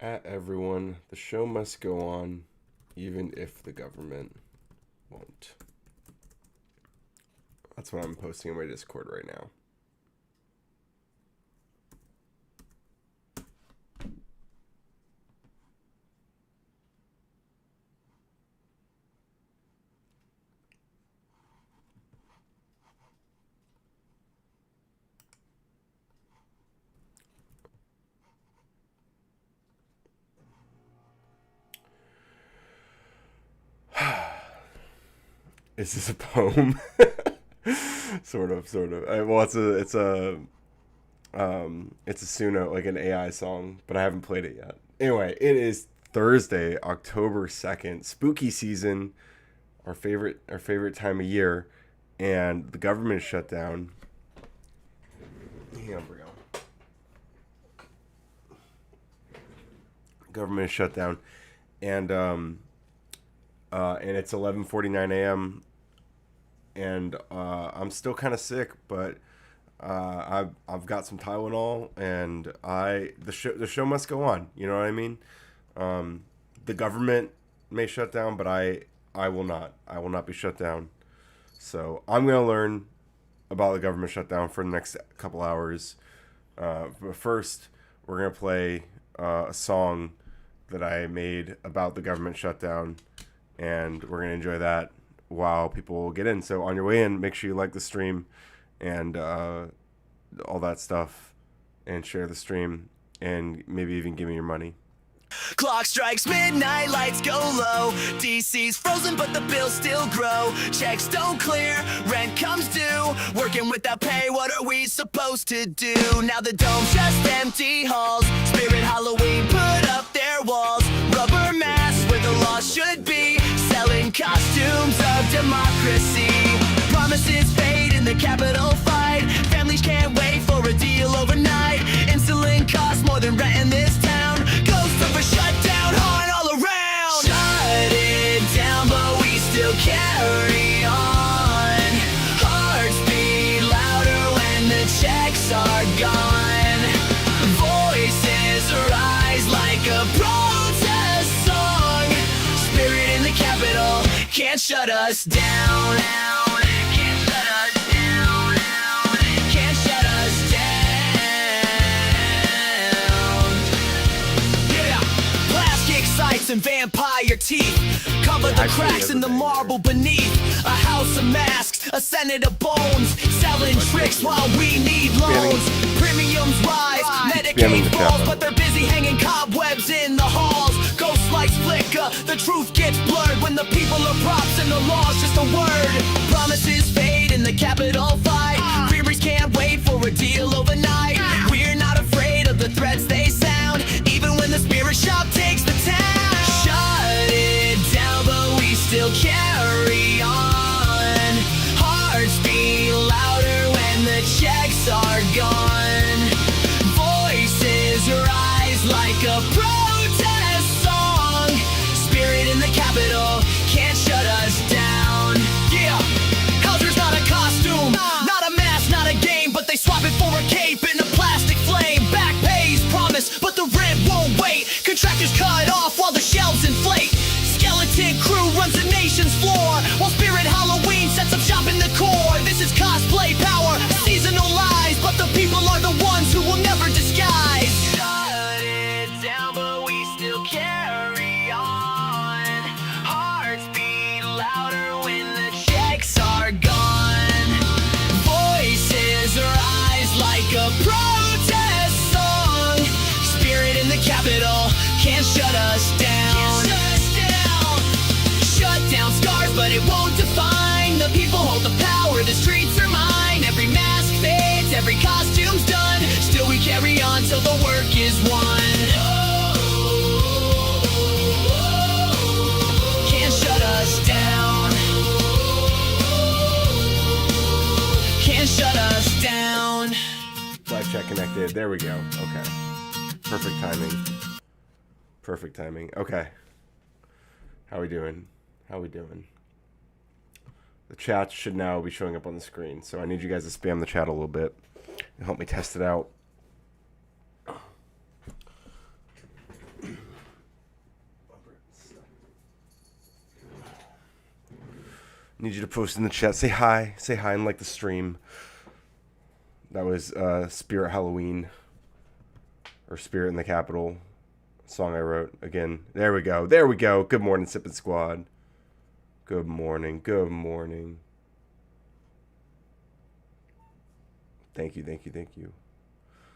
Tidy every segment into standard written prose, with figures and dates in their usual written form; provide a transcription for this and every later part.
At everyone, the show must go on, even if the government won't. That's what I'm posting in my Discord right now. Is this a poem? Sort of. Well, it's a Suno, like an AI song, but I haven't played it yet. Anyway, it is Thursday, October 2nd, spooky season, our favorite time of year, and the government is shut down. Here we go. Government is shut down, and it's 11:49 a.m. and I'm still kind of sick, but I've got some Tylenol, and the show must go on. You know what I mean? The government may shut down, but I will not. I will not be shut down. So I'm gonna learn about the government shutdown for the next couple hours. But first, we're gonna play a song that I made about the government shutdown, and we're gonna enjoy that while people get in. So on your way in, make sure you like the stream and all that stuff, and share the stream, and maybe even give me your money. Clock strikes midnight, lights go low. DC's frozen, but the bills still grow. Checks don't clear, rent comes due. Working without pay, what are we supposed to do? Now the dome's just empty halls. Spirit Halloween put up their walls. Rubber masks where the law should be. Selling costumes of democracy. Promises fade in the Capitol fight. Families can't wait for a deal overnight. Insulin costs more than rent in this town. Ghost of a shutdown, horn all around. Shut it down, but we still carry on. Hearts beat louder when the checks are gone. Voices rise like a protest song. Spirit in the Capitol can't shut us down. Can't shut us down. Can't shut us down. Yeah. Plastic sights and vampire teeth cover the cracks in the marble beneath. A house of masks, a senate of bones. Selling tricks while we need loans. Premiums rise, Medicaid falls, but they're busy hanging cobwebs in the halls. Ghost lights flicker, the truth gets blurred when the people are props and the law's just a word. Promises fade in the Capitol fight. Creamers can't wait for a deal overnight. We're not afraid of the threats they sound, even when the spirit shop takes the town. Shut it down, but we still carry on. Hearts beat louder when the checks are gone. Voices rise like a protest song. Spirit in the Capitol can't shut us down. Yeah, Hauser's not a costume, not a mask, not a game, but they swap it for a cape in a plastic flame. Back pays promise, but the rent won't wait. Contractors cut off while the shelves inflate. Skeleton crew runs the nation's floor, while Spirit Halloween sets up shop in the core. This is cosplay power, seasonal lies, but the people are the ones who will never disguise. Shut it down, but we still carry on. Hearts beat louder when the checks are gone. Voices rise like a protest song. Spirit in the Capitol can't shut us down. Shutdown scars, but it won't define. The people hold the power, the streets are mine. Every mask fades, every costume's done. Still we carry on till the work is won. Can't shut us down. Can't shut us down. Live chat connected. There we go. Okay. Perfect timing. Perfect timing. Okay. How we doing? How we doing? The chat should now be showing up on the screen, so I need you guys to spam the chat a little bit and help me test it out. Need you to post in the chat. Say hi. Say hi and like the stream. That was Spirit Halloween. Or Spirit in the Capital. Song I wrote. Again. There we go. There we go. Good morning, Sippin' Squad. Good morning. Good morning. Thank you. Thank you. Thank you.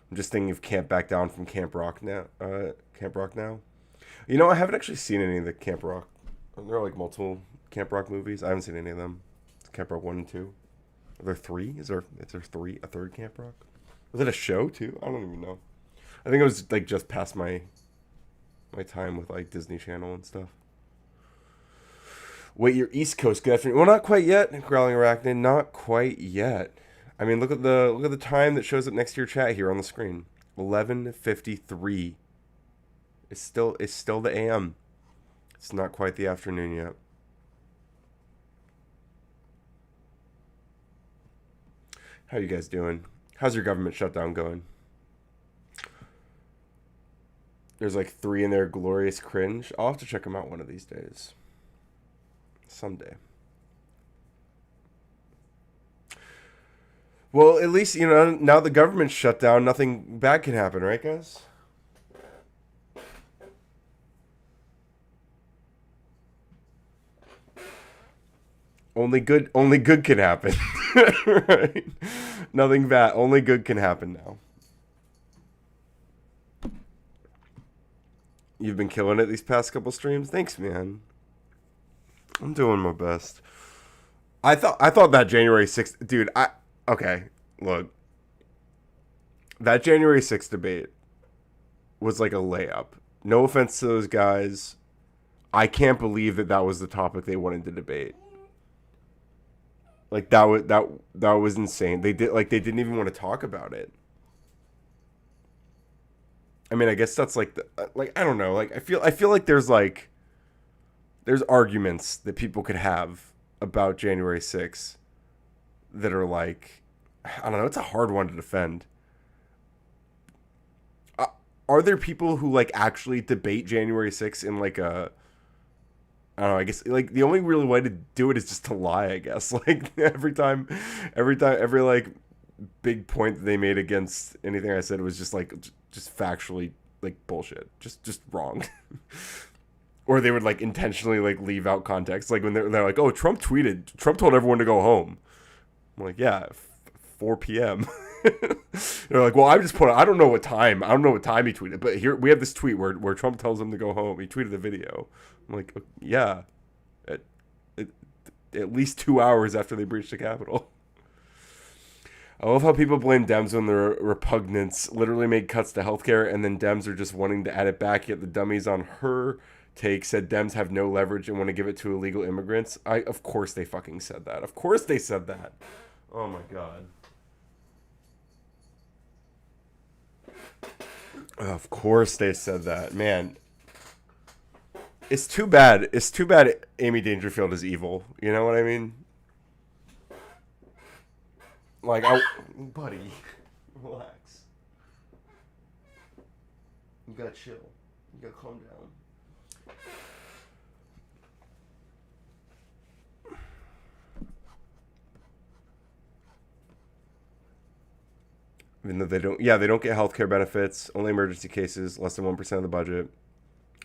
I'm just thinking of Camp Back Down from Camp Rock now. Camp Rock now. You know, I haven't actually seen any of the Camp Rock. There are like multiple Camp Rock movies. I haven't seen any of them. Camp Rock 1 and 2. Are there 3? Is there 3? A third Camp Rock? Was it a show too? I don't even know. I think it was like just past my time with like Disney Channel and stuff. Wait, you're East Coast. Good afternoon. Well, not quite yet. Growling Arachnid, not quite yet. I mean, look at the time that shows up next to your chat here on the screen. 11:53. It's still the AM. It's not quite the afternoon yet. How you guys doing? How's your government shutdown going? There's like 3 in there. Glorious cringe. I'll have to check them out one of these days. Someday. Well, at least, you know, now the government's shut down, nothing bad can happen, right, guys? Only good can happen. Right? Nothing bad. Only good can happen now. You've been killing it these past couple streams. Thanks, man. I'm doing my best. I thought that January 6th, dude, okay, look. That January 6th debate was like a layup. No offense to those guys. I can't believe that was the topic they wanted to debate. Like that was insane. They didn't even want to talk about it. I mean, I guess that's like I don't know. Like I feel like there's arguments that people could have about January 6th that are like, I don't know, it's a hard one to defend. Are there people who like actually debate January 6th in like a, I don't know, I guess like the only real way to do it is just to lie, I guess. Like every like big point that they made against anything I said, it was just factually like bullshit. Just wrong. Or they would like intentionally like leave out context. Like when they're like, oh, Trump told everyone to go home. I'm like, yeah, 4 p.m. They're like, well, I don't know what time he tweeted, but here we have this tweet where Trump tells him to go home. He tweeted a video. I'm like, yeah, at least 2 hours after they breached the Capitol. I love how people blame Dems when their repugnance literally made cuts to healthcare, and then Dems are just wanting to add it back, yet the dummies on her take said Dems have no leverage and want to give it to illegal immigrants. Of course they fucking said that. Of course they said that. Oh my god. Of course they said that. Man. It's too bad. It's too bad Amy Dangerfield is evil. You know what I mean? Like, buddy, relax. You gotta chill. You gotta calm down. Even though they don't get healthcare benefits, only emergency cases, less than 1% of the budget.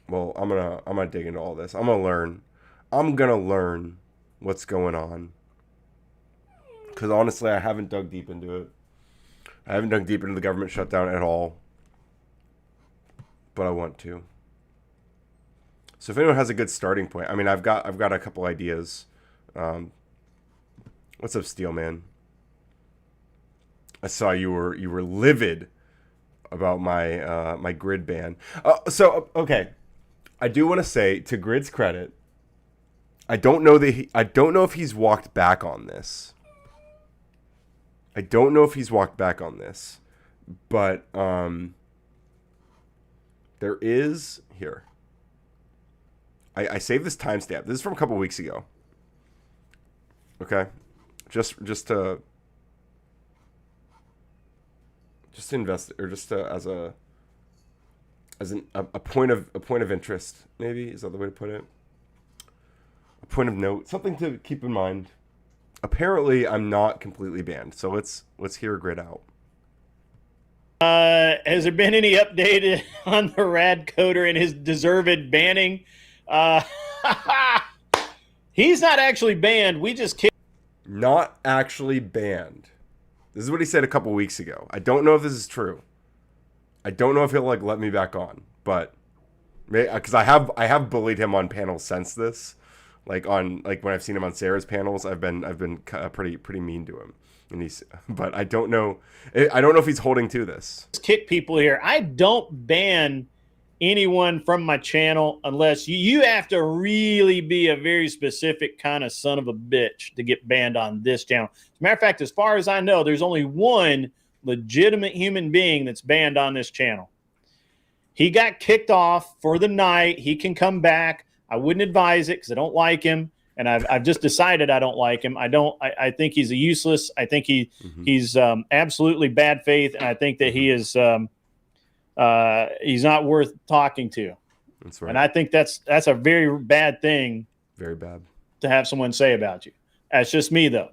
Well, I'm gonna dig into all this. I'm gonna learn what's going on. Because honestly, I haven't dug deep into it. I haven't dug deep into the government shutdown at all. But I want to. So if anyone has a good starting point, I mean, I've got a couple ideas. What's up, Steelman? I saw you were livid about my my Grid ban. Okay, I do want to say, to Grid's credit, I don't know if he's walked back on this. But there is here. I saved this timestamp. This is from a couple weeks ago. Okay, just to invest, or just to, as a point of interest, maybe is that the way to put it. A point of note, something to keep in mind. Apparently, I'm not completely banned, so let's hear Grid out. Has there been any update on the Rad Coder and his deserved banning? Uh, he's not actually banned. We just kicked. Not actually banned. This is what he said a couple weeks ago. I don't know if this is true. I don't know if he'll like let me back on, but because I have bullied him on panels since this, like when I've seen him on Sarah's panels, I've been pretty mean to him, and but I don't know if he's holding to this. Kick people here. I don't ban anyone from my channel unless you have to really be a very specific kind of son of a bitch to get banned on this channel. As a matter of fact, as far as I know, there's only one legitimate human being that's banned on this channel. He got kicked off for the night. He can come back. I wouldn't advise it because I don't like him, and I've just decided I don't like him. I think he's a useless. I think he's absolutely bad faith, and I think that he is he's not worth talking to. That's right. And I think that's a very bad thing. Very bad to have someone say about you. That's just me, though.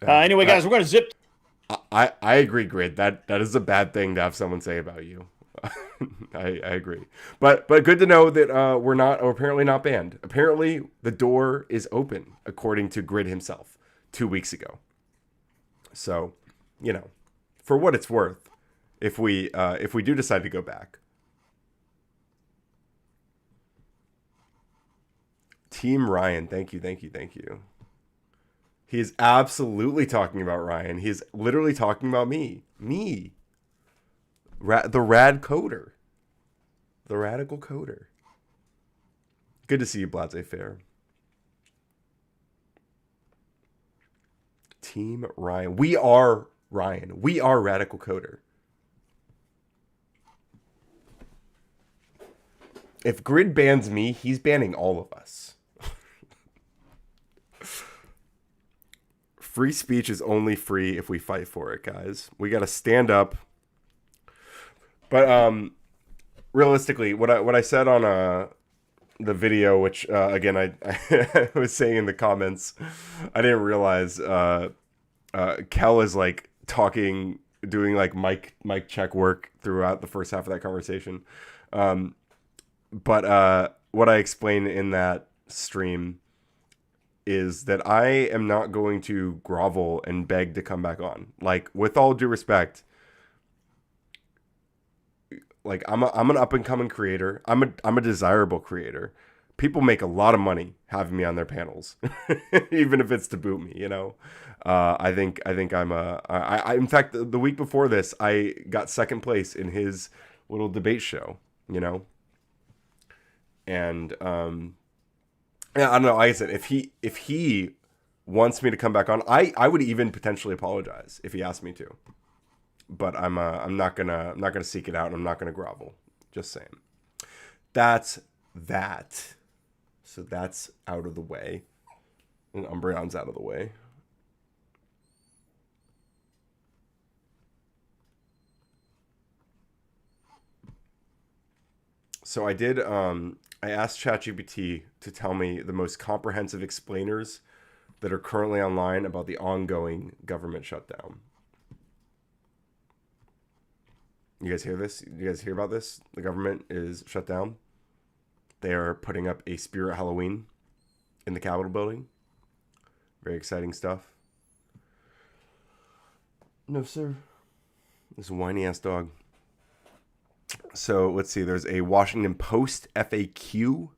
Anyway, guys, we're going to zip. I agree, Grid. That is a bad thing to have someone say about you. I agree, but good to know that we're apparently not banned. Apparently, the door is open, according to Grid himself 2 weeks ago. So, for what it's worth, if we do decide to go back, Team Ryan, thank you. He is absolutely talking about Ryan. He is literally talking about me. The Rad Coder. The Radical Coder. Good to see you, Blase Fair. Team Ryan. We are Ryan. We are Radical Coder. If Grid bans me, he's banning all of us. Free speech is only free if we fight for it, guys. We got to stand up. But realistically, what I said on the video, which again I was saying in the comments, I didn't realize Kel is like doing like mic check work throughout the first half of that conversation. But what I explained in that stream is that I am not going to grovel and beg to come back on. Like, with all due respect, like I'm an up and coming creator. I'm a desirable creator. People make a lot of money having me on their panels, even if it's to boot me. I think I'm in fact, the week before this, I got second place in his little debate show. And yeah, I don't know. Like I said, if he wants me to come back on, I would even potentially apologize if he asked me to. But I'm not gonna seek it out, and I'm not gonna grovel. Just saying. That's that. So that's out of the way, and Umbreon's out of the way. So I did. I asked ChatGPT to tell me the most comprehensive explainers that are currently online about the ongoing government shutdown. You guys hear this? You guys hear about this? The government is shut down. They are putting up a Spirit Halloween in the Capitol building. Very exciting stuff. No, sir. This whiny ass dog. So let's see. There's a Washington Post FAQ.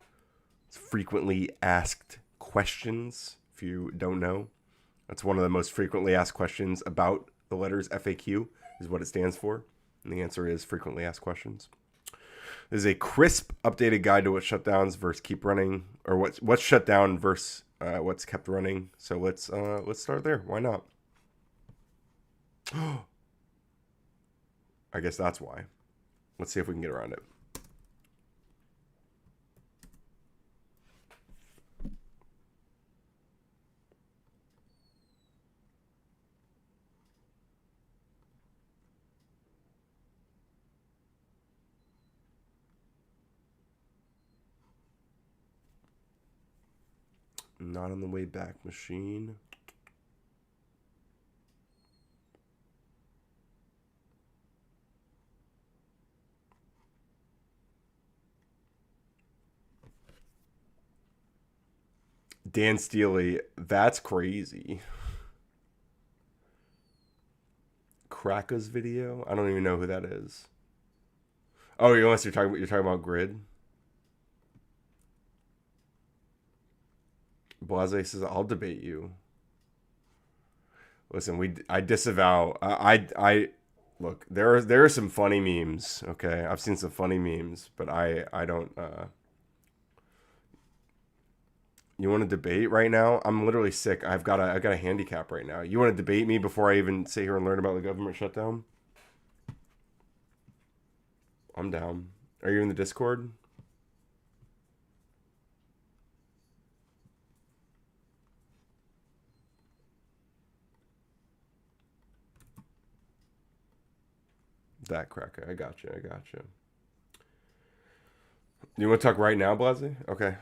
It's frequently asked questions. If you don't know, that's one of the most frequently asked questions about the letters FAQ is what it stands for. And the answer is frequently asked questions. There's a crisp, updated guide to what shutdowns versus keep running, or what's shut down versus what's kept running. So let's start there. Why not? I guess that's why. Let's see if we can get around it. Not on the way back machine. Dan Steely, that's crazy. Kraka's video? I don't even know who that is. Oh, unless you're talking about Grid. Blase says, "I'll debate you." Listen, I disavow. I look. There are some funny memes. Okay, I've seen some funny memes, but I don't. You want to debate right now? I'm literally sick. I've got a handicap right now. You want to debate me before I even sit here and learn about the government shutdown? I'm down. Are you in the Discord? That cracker. I got you. You want to talk right now, Blasi? Okay.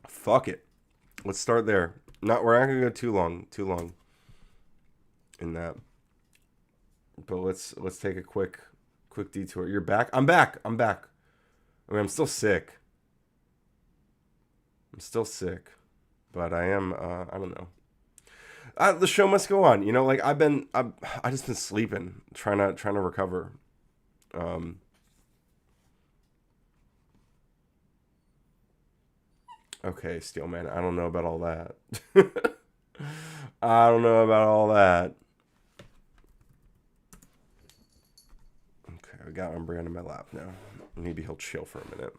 Fuck it. Let's start there. We're not gonna go too long in that. But let's take a quick detour. You're back? I'm back. I mean, I'm still sick. But I am I don't know. The show must go on. You know, like I've just been sleeping, trying to recover. Okay, Steelman, I don't know about all that. I don't know about all that. Okay, I got Umbreon in my lap now. Maybe he'll chill for a minute.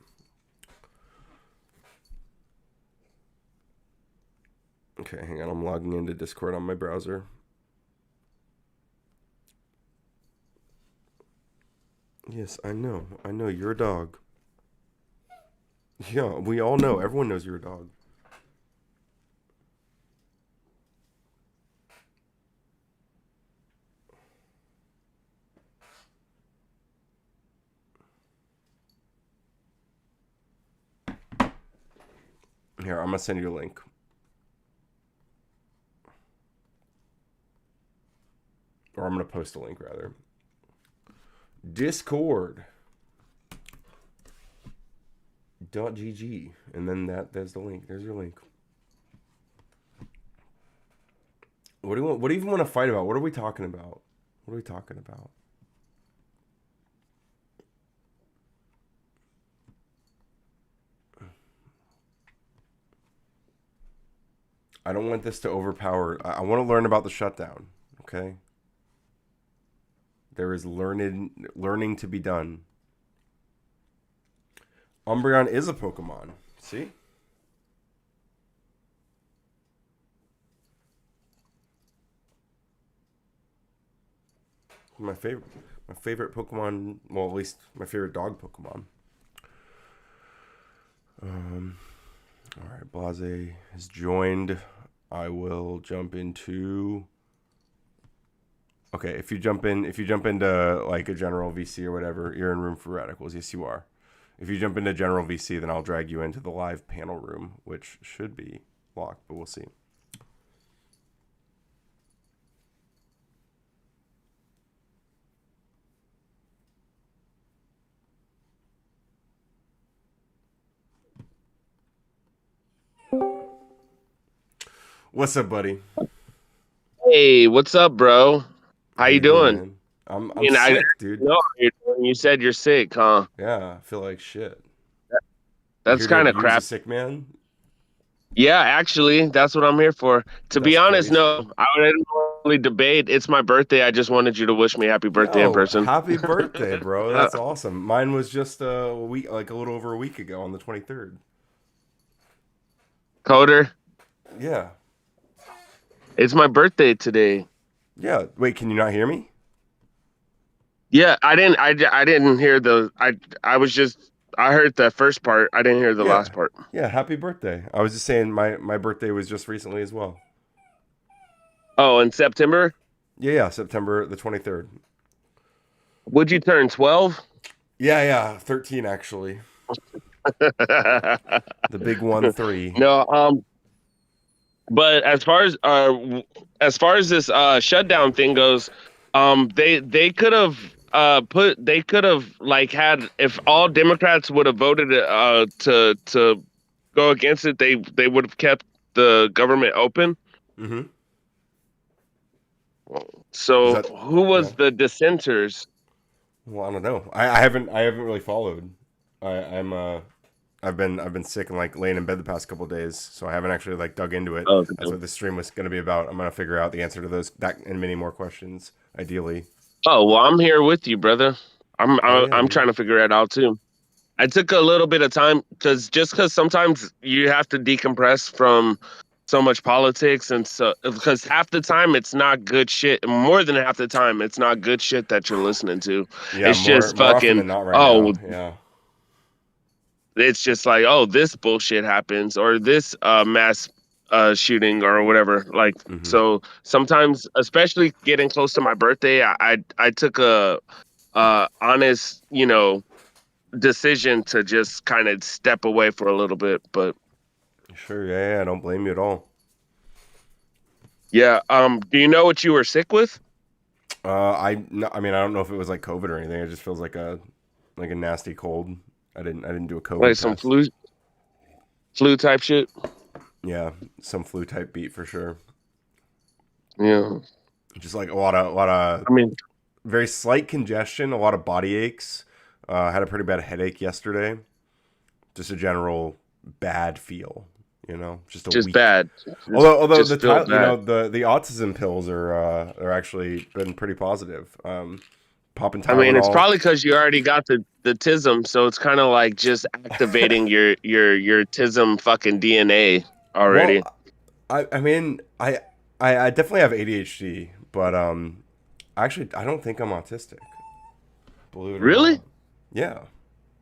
Okay, hang on. I'm logging into Discord on my browser. Yes, I know. You're a dog. Yeah, we all know. Everyone knows you're a dog. Here, I'm going to send you a link. Or I'm going to post a link, rather. Discord. .gg. And then there's the link. There's your link. What do you want? What do you even want to fight about? What are we talking about? I don't want this to overpower. I want to learn about the shutdown. Okay. There is learning to be done. Umbreon is a Pokemon. See? My favorite Pokemon, well, at least my favorite dog Pokemon. All right, Blase has joined. I will jump into. Okay, if you jump into like a general VC or whatever, you're in room for radicals. Yes, you are. If you jump into general VC, then I'll drag you into the live panel room, which should be locked, but we'll see. What's up, buddy? Hey, what's up, bro? How you doing? Man? I'm sick, dude. No, you said you're sick, huh? Yeah, I feel like shit. That's kind of crap. Sick man. Yeah, actually, that's what I'm here for. To be honest, crazy. no, I didn't really debate. It's my birthday. I just wanted you to wish me happy birthday in person. Happy birthday, bro. That's awesome. Mine was just a week, like a little over a week ago on the 23rd. Coder? Yeah. It's my birthday today. Yeah. Wait, can you not hear me? Yeah, I didn't hear I heard the first part. I didn't hear the last part. Yeah, happy birthday. I was just saying my birthday was just recently as well. Oh, in September? Yeah, September the 23rd. Would you turn 12? Yeah, 13 actually. The big 1-3. No, but as far as this shutdown thing goes, they could have they could have like had, if all Democrats would have voted to go against it, they would have kept the government open. Mm-hmm. Is So that who yeah? was the dissenters? Well, I don't know. I haven't really followed. I'm I've been sick and like laying in bed the past couple of days, so I haven't actually like dug into it. Oh, That's what this stream was going to be about. I'm going to figure out the answer to those that and many more questions, ideally. oh well, I'm here with you, brother. Oh yeah, I'm dude. trying to figure it out too. I took a little bit of time because sometimes you have to decompress from so much politics, and so because half the time it's not good shit. More than half the time it's not good shit that you're listening to. Yeah, It's more just more often fucking, than not right oh, now. Yeah. it's just like, oh, this bullshit happens, or this mass shooting or whatever. Like, Mm-hmm. so sometimes, especially getting close to my birthday, I took a honest, decision to just kind of step away for a little bit. But Sure. Yeah, yeah. I don't blame you at all. yeah, do you know what you were sick with? I mean, I don't know if it was like COVID or anything. It just feels like a nasty cold. I didn't do a Like COVID some test. flu type shit? Yeah, some flu type beat for sure. Yeah. Just like a lot of I mean, very slight congestion, a lot of body aches. Had a pretty bad headache yesterday. Just a general bad feel, just a just week. bad. Although Just feel bad. the autism pills are actually been pretty positive. Popping I mean, it's Tylenol. probably because you already got the tism, so it's kind of like just activating your tism fucking DNA Well, already. I mean, I definitely have ADHD, but actually, I don't think I'm autistic. Believe it or not. Really? Yeah.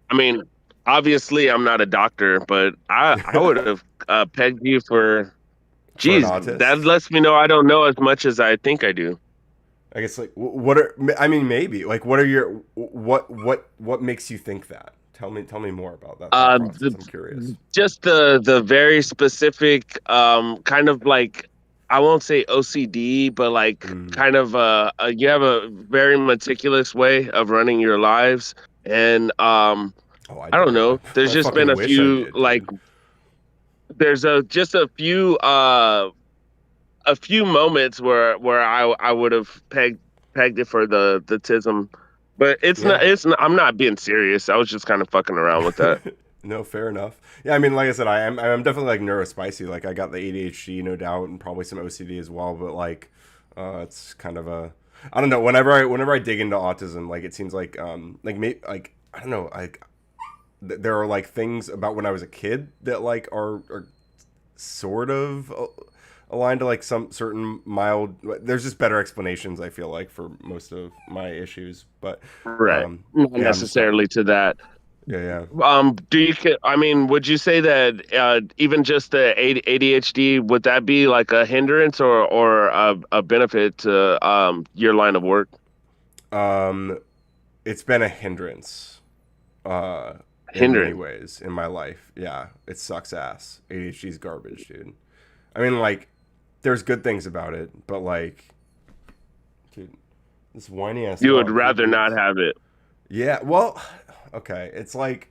I mean, obviously, I'm not a doctor, but I would have pegged you for. For an Geez, that autist. lets me know I don't know as much as I think I do. I guess like what are I mean maybe like what are your what makes you think that? Tell me more about that thought process. The, I'm curious. just the very specific kind of like, I won't say OCD, but like Mm. kind of you have a very meticulous way of running your lives, and Oh, I I don't don't. know. There's I just been fucking a wish I few did, like dude. there's a few moments where I would have pegged it for the tism, but Yeah. it's not, I'm not being serious. I was just kind of fucking around with that. No, fair enough. Yeah, I mean, like I said, I'm definitely like neurospicy. Like I got the ADHD, no doubt, and probably some OCD as well. But like, it's kind of a I don't know. Whenever I dig into autism, like it seems like I don't know, like there are like things about when I was a kid that like are sort of aligned to like some certain mild. There's just better explanations I feel like for most of my issues, but Right. Not yeah, I'm just not. necessarily to that. Yeah, yeah. I mean, would you say that even just the ADHD, would that be like a hindrance or a benefit to your line of work? Um, it's been a hindrance, uh, in many Hindrance. ways in my life. Yeah, it sucks ass. ADHD's garbage, dude. I mean, like, there's good things about it, but like, dude, this whiny ass You would dog rather keeping not this. have it. Yeah, well, okay. It's like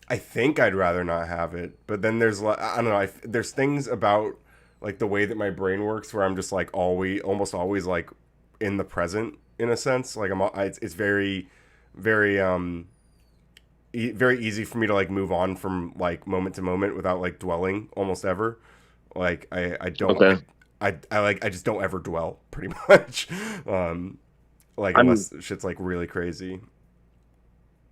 I think I'd rather not have it, but then there's like I don't know. There's things about like the way that my brain works where I'm just like almost always like in the present in a sense. Like it's very, very very easy for me to like move on from like moment to moment without like dwelling almost ever. Like I don't Okay. I just don't ever dwell pretty much. Um, like I'm unless shit's like really crazy.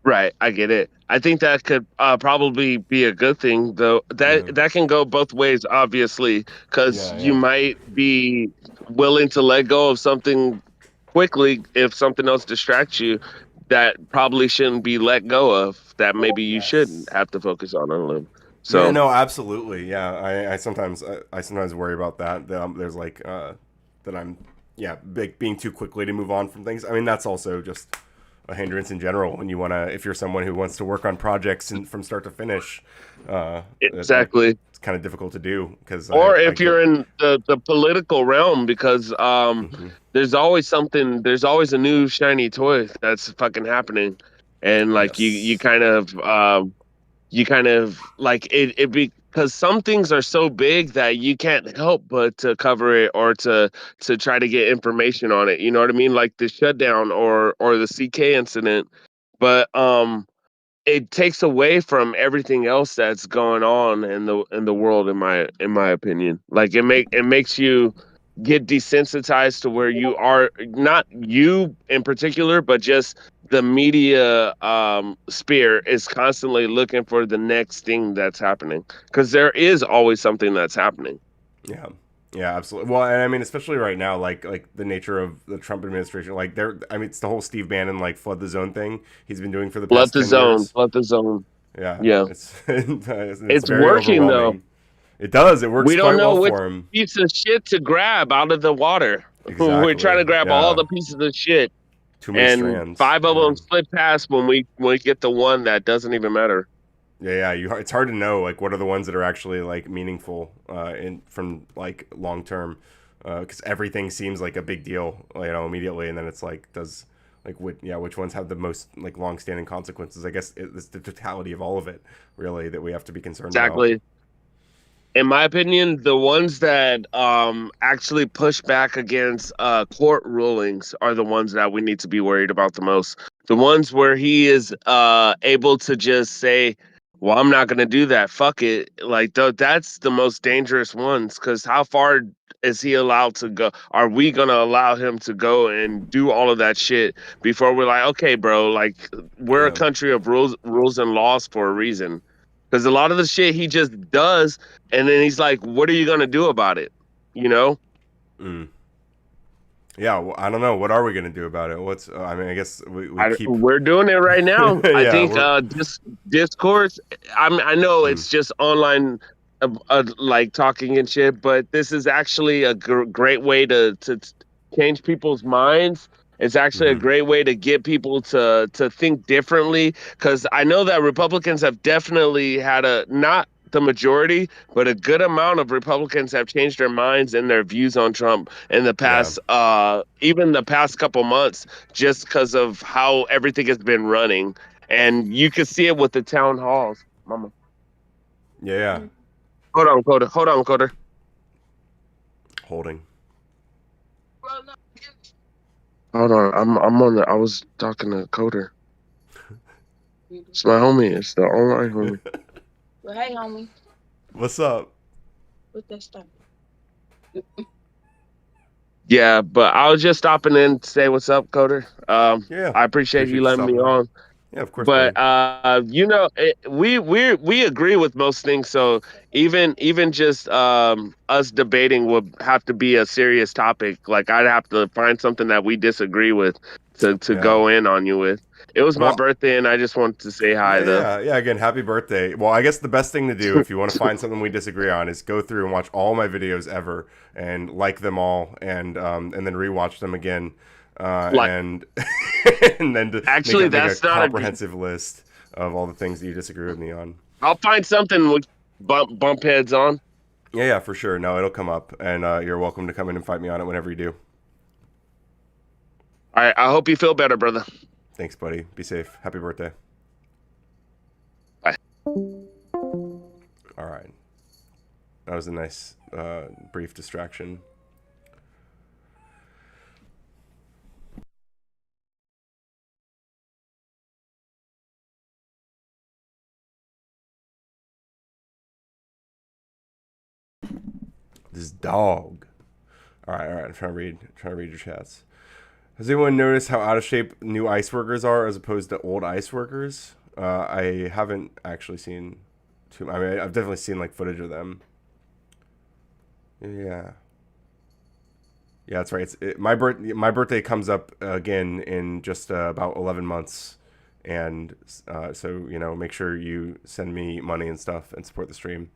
right. I get it. I think that could probably be a good thing, though. Yeah. That can go both ways, obviously, because Yeah, you yeah. might be willing to let go of something quickly if something else distracts you that probably shouldn't be let go of, that maybe you shouldn't Yes. have to focus on a little. Yeah, So, no, absolutely. Yeah, I sometimes worry about that. That there's like that I'm being too quickly to move on from things. I mean, that's also just a hindrance in general when you want to, if you're someone who wants to work on projects and from start to finish. Exactly. It's kind of difficult to do because Or I if get. you're in the political realm, because Hmm. there's always something, there's always a new shiny toy that's fucking happening, and like Yes. you kind of like it because some things are so big that you can't help but to cover it or to try to get information on it. You know what I mean? Like the shutdown or the CK incident. But it takes away from everything else that's going on in the world, in my opinion. Like it makes you get desensitized to where you are, not you in particular, but just the media sphere is constantly looking for the next thing that's happening, because there is always something that's happening. Yeah. Yeah, absolutely. Well, and I mean, especially right now, like the nature of the Trump administration, like I mean, it's the whole Steve Bannon like flood the zone thing he's been doing for the Flood past the 10 zone, years. flood the zone. Yeah, Yeah, it's it's very working though. overwhelming. It does. It works We don't quite know well which for him. piece of shit to grab out of the water. We're trying Exactly. to grab all Yeah. the pieces of shit, Too many and strands. five of Yeah. them slip past when we get the one that doesn't even matter. Yeah, yeah. It's hard to know like what are the ones that are actually like meaningful in from like long term, because everything seems like a big deal, immediately, and then it's like does like which ones have the most like long standing consequences? I guess it's the totality of all of it really that we have to be concerned about. Exactly. In my opinion, the ones that actually push back against court rulings are the ones that we need to be worried about the most. The ones where he is able to just say, "Well, I'm not going to do that. Fuck it." Like that's the most dangerous ones, because how far is he allowed to go? Are we going to allow him to go and do all of that shit before we're like, "Okay, bro, like we're a Yeah. country of rules and laws for a reason." Because a lot of the shit he just does, and then he's like, "What are you gonna do about it?" You know? Mm. Yeah. Well, I don't know. What are we gonna do about it? I mean, I guess we keep. We're doing it right now. I Yeah. think We're. Discourse. I know Mm, it's just online, like talking and shit, but this is actually a great way to change people's minds. It's actually a mm-hmm. great way to get people to think differently. Because I know that Republicans have definitely had a, not the majority, but a good amount of Republicans have changed their minds and their views on Trump in the Yeah. past, even the past couple months, just because of how everything has been running. And you can see it with the town halls. Mama. Yeah. Yeah. Hold on, Coda. Hold on, Coda. Holding. Hold on. I'm on the, I was talking to Coder. It's my homie. It's the online homie. Well, hey, homie, What's up? what's that stuff? Yeah, but I was just stopping in to say what's up, Coder. Yeah. I appreciate Appreciate you you letting me stopping in. on. Yeah, of course, But buddy. we agree with most things. So even just us debating would have to be a serious topic. Like I'd have to find something that we disagree with to Yeah. go in on you with. It was my Well, birthday, and I just wanted to say hi, yeah, though. yeah, yeah. Again, happy birthday. Well, I guess the best thing to do if you want to find something we disagree on is go through and watch all my videos ever and like them all and then rewatch them again, Like, and and then to actually, make a that's not a. comprehensive list of all the things that you disagree with me on. I'll find something with bump heads on. Yeah, yeah, for sure. No, it'll come up, and you're welcome to come in and fight me on it whenever you do. All right, I hope you feel better, brother. Thanks, buddy. Be safe. Happy birthday. Bye. All right. That was a nice, brief distraction. This dog. All right, all right. I'm trying to read your chats. Has anyone noticed how out of shape new ice workers are as opposed to old ice workers? I haven't actually seen too. I mean, I've definitely seen like footage of them. Yeah. Yeah, that's right. My birthday comes up again in just about 11 months, and so make sure you send me money and stuff and support the stream,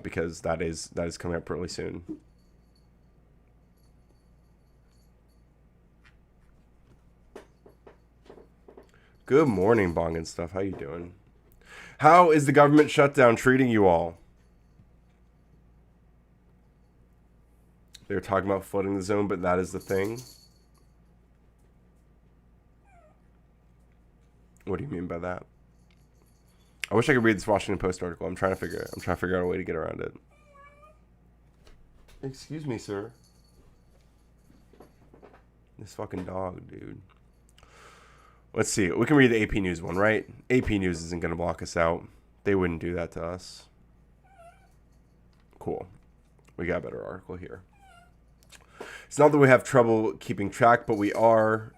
because that is coming up really soon. All Good morning, Bong and stuff. How you doing? How is the government shutdown treating you all? They're talking about flooding the zone, but that is the thing. What do you mean by that? I wish I could read this Washington Post article. I'm trying to figure out a way to get around it. Excuse me, sir. This fucking dog, dude. Let's see. We can read the AP News one, right? AP News isn't going to block us out. They wouldn't do that to us. Cool. We got a better article here. It's not that we have trouble keeping track, but we are.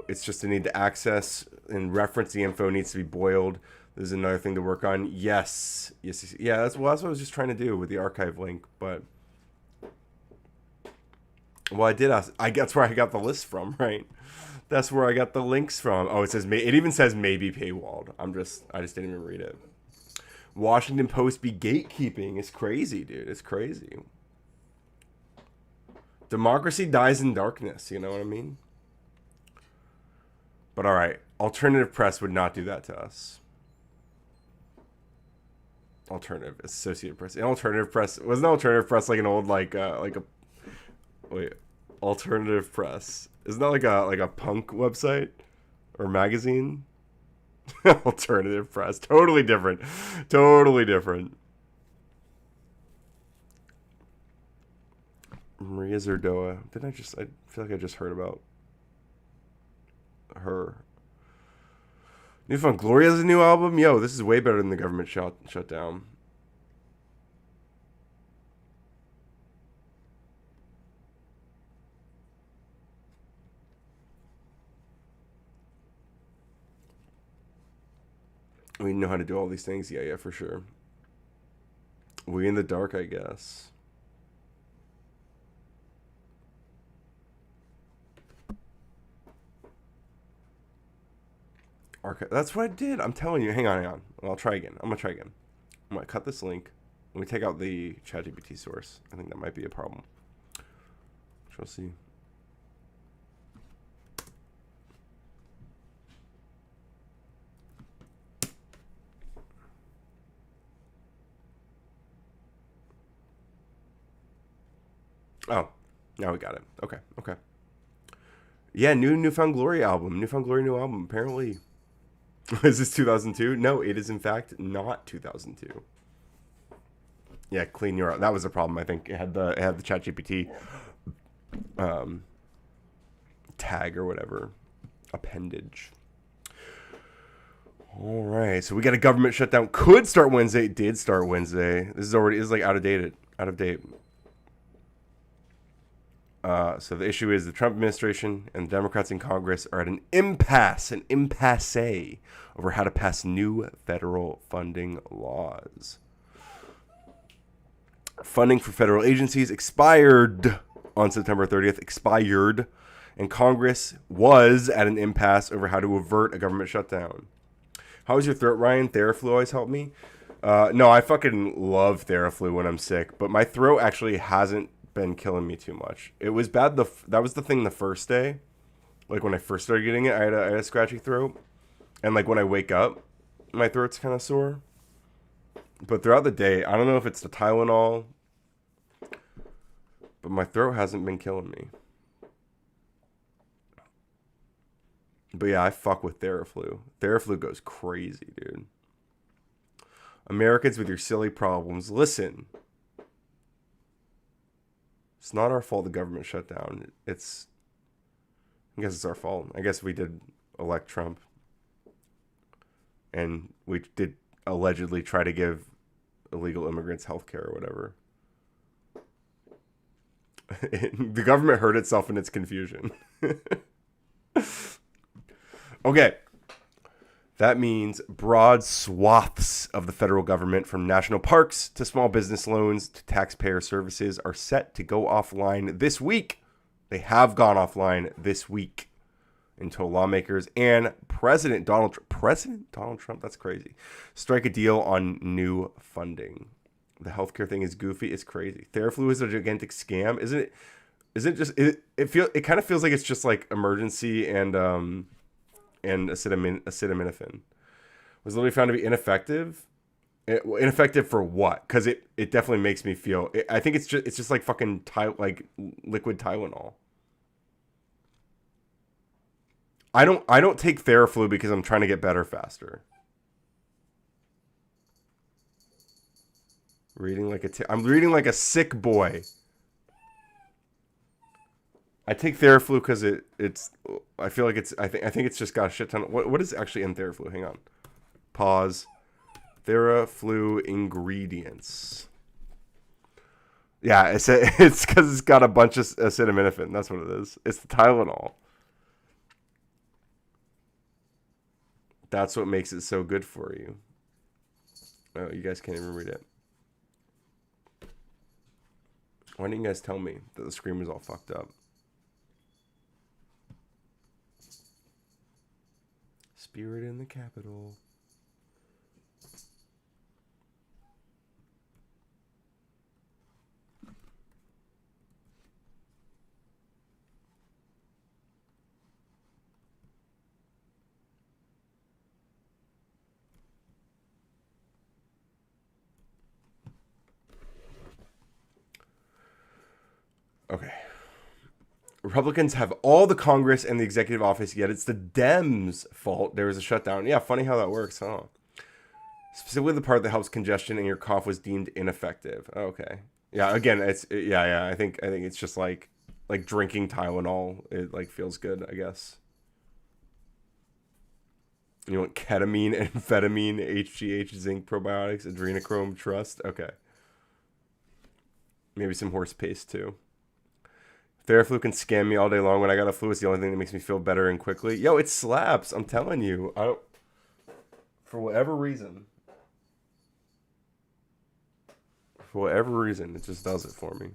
It's just a need to access and reference the info needs to be boiled. There's another thing to work on. Yes. Yeah, that's what I was just trying to do with the archive link, but... Well, I did ask. That's where I got the list from, right? That's where I got the links from. Oh, it even says maybe paywalled. I just didn't even read it. Washington Post be gatekeeping. It's crazy, dude. It's crazy. Democracy dies in darkness. You know what I mean? But all right, alternative press would not do that to us. Alternative Associated Press. Alternative Press wasn't alternative press like an old alternative press. Isn't that like a punk website or magazine? Alternative press. Totally different. Totally different. Maria Zerdoa. I feel like I just heard about her. Newfound Glory has a new album? Yo, this is way better than the government shutdown. We know how to do all these things. Yeah, for sure. We in the dark, I guess. That's what I did. I'm telling you. Hang on. Well, I'll try again. I'm going to try again. I'm going to cut this link. Let me take out the ChatGPT source. I think that might be a problem. We'll see. Oh, now we got it. Okay. Yeah, Newfound Glory album. Newfound Glory new album. Apparently. Is this 2002? No, it is in fact not 2002. Yeah, clean your. That was a problem. I think it had the ChatGPT tag or whatever appendage. All right, so we got a government shutdown. Could start Wednesday. It did start Wednesday. This is like out of date. So the issue is the Trump administration and the Democrats in Congress are at an impasse over how to pass new federal funding laws. Funding for federal agencies expired on September 30th. And Congress was at an impasse over how to avert a government shutdown. How's your throat, Ryan? Theraflu always helped me. No, I fucking love Theraflu when I'm sick, but my throat actually hasn't been killing me too much. It was bad. That was the thing the first day, like when I first started getting it, I had a scratchy throat, and like when I wake up, my throat's kind of sore. But throughout the day, I don't know if it's the Tylenol, but my throat hasn't been killing me. But yeah, I fuck with Theraflu. Theraflu goes crazy, dude. Americans with your silly problems, listen. It's not our fault the government shut down. I guess it's our fault. I guess we did elect Trump. And we did allegedly try to give illegal immigrants health care or whatever. The government hurt itself in its confusion. Okay. That means broad swaths of the federal government, from national parks to small business loans to taxpayer services, are set to go offline this week. They have gone offline this week until lawmakers and President Donald Trump, that's crazy, strike a deal on new funding. The healthcare thing is goofy. It's crazy. Theraflu is a gigantic scam, isn't it? Isn't it just it kind of feels like it's just like emergency and and acetaminophen was literally found to be ineffective. Ineffective for what? Because it definitely makes me feel. I think it's just like fucking like liquid Tylenol. I don't take Theraflu because I'm trying to get better faster. I'm reading like a sick boy. I take Theraflu because it's. I feel like it's. I think it's just got a shit ton. What is actually in Theraflu? Hang on. Pause. Theraflu ingredients. Yeah, it's because it's got a bunch of acetaminophen. That's what it is. It's the Tylenol. That's what makes it so good for you. Oh, you guys can't even read it. Why didn't you guys tell me that the screen was all fucked up? Spirit in the capital. Okay. Republicans have all the Congress and the executive office, yet it's the Dems' fault there was a shutdown. Yeah, funny how that works, huh? Specifically the part that helps congestion and your cough was deemed ineffective. Okay. Yeah, again, yeah. I think it's just like drinking Tylenol. It like feels good, I guess. You want ketamine, amphetamine, HGH, zinc, probiotics, adrenochrome, trust. Okay. Maybe some horse paste too. Theraflu can scam me all day long. When I got a flu, it's the only thing that makes me feel better and quickly. Yo, it slaps. I'm telling you. For whatever reason, it just does it for me.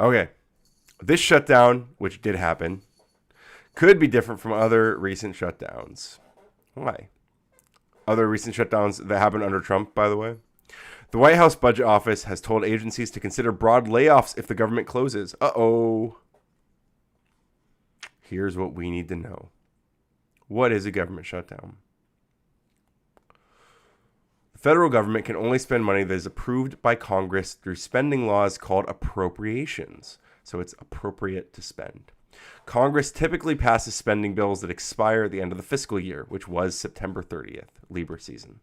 Okay. This shutdown, which did happen, could be different from other recent shutdowns. Why? Other recent shutdowns that happened under Trump, by the way. The White House Budget Office has told agencies to consider broad layoffs if the government closes. Uh-oh. Here's what we need to know. What is a government shutdown? The federal government can only spend money that is approved by Congress through spending laws called appropriations. So it's appropriate to spend. Congress typically passes spending bills that expire at the end of the fiscal year, which was September 30th, Libra season.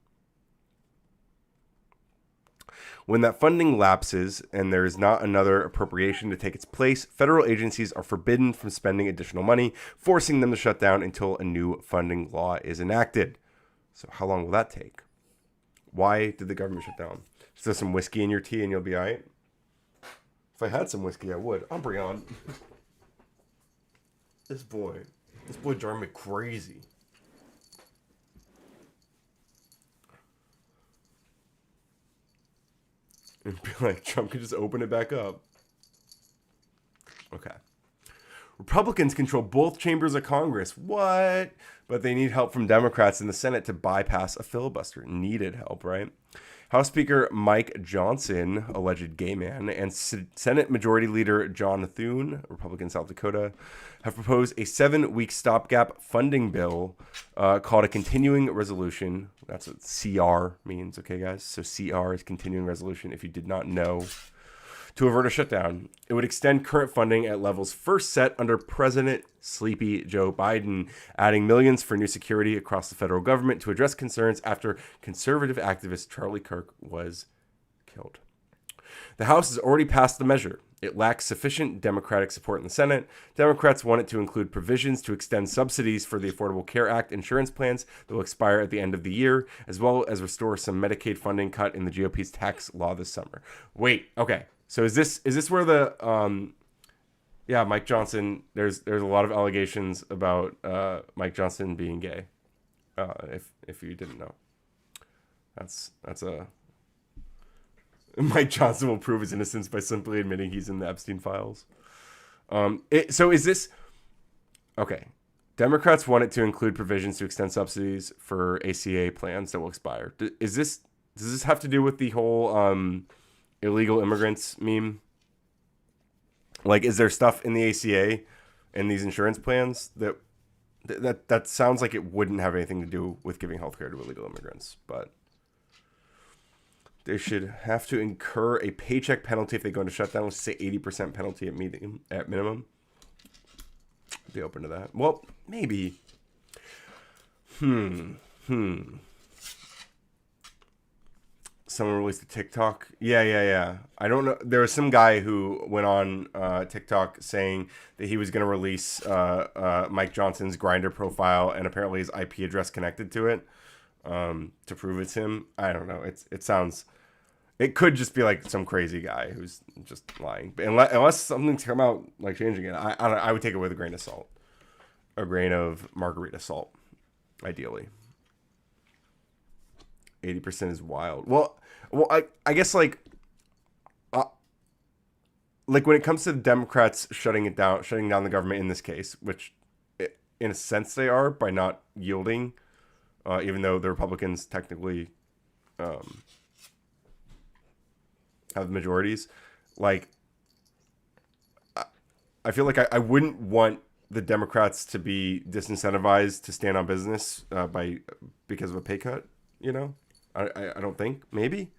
When that funding lapses and there is not another appropriation to take its place, federal agencies are forbidden from spending additional money, forcing them to shut down until a new funding law is enacted. So how long will that take? Why did the government shut down? Just throw some whiskey in your tea and you'll be all right? If I had some whiskey, I would. I'm Brian. This boy drove me crazy. And be like, Trump could just open it back up. Okay. Republicans control both chambers of Congress. What? But they need help from Democrats in the Senate to bypass a filibuster. Needed help, right? House Speaker Mike Johnson, alleged gay man, and Senate Majority Leader John Thune, Republican South Dakota, have proposed a 7-week stopgap funding bill called a continuing resolution. That's what CR means, okay, guys? So CR is continuing resolution, if you did not know, to avert a shutdown. It would extend current funding at levels first set under President Sleepy Joe Biden, adding millions for new security across the federal government to address concerns after conservative activist Charlie Kirk was killed. The House has already passed the measure. It lacks sufficient Democratic support in the Senate. Democrats want it to include provisions to extend subsidies for the Affordable Care Act insurance plans that will expire at the end of the year, as well as restore some Medicaid funding cut in the GOP's tax law this summer. Wait, okay. So is this where the Mike Johnson, there's a lot of allegations about Mike Johnson being gay. If you didn't know. That's a Mike Johnson will prove his innocence by simply admitting he's in the Epstein files. So is this okay? Democrats want it to include provisions to extend subsidies for ACA plans that will expire. Does this have to do with the whole illegal immigrants meme? Like, is there stuff in the ACA and these insurance plans that That sounds like it wouldn't have anything to do with giving healthcare to illegal immigrants, but they should have to incur a paycheck penalty if they go into shutdown. Let's say 80% penalty at minimum. Be open to that. Well, maybe. Someone released a TikTok. Yeah. I don't know. There was some guy who went on TikTok saying that he was going to release Mike Johnson's Grindr profile and apparently his IP address connected to it to prove it's him. I don't know. It sounds. It could just be like some crazy guy who's just lying. But unless something's come out like changing it, I would take it with a grain of salt. A grain of margarita salt, ideally. 80% is wild. Well, I guess like when it comes to the Democrats shutting down the government in this case, which in a sense they are by not yielding, even though the Republicans technically have majorities. Like, I feel like I wouldn't want the Democrats to be disincentivized to stand on business because of a pay cut. You know, I don't think. Maybe.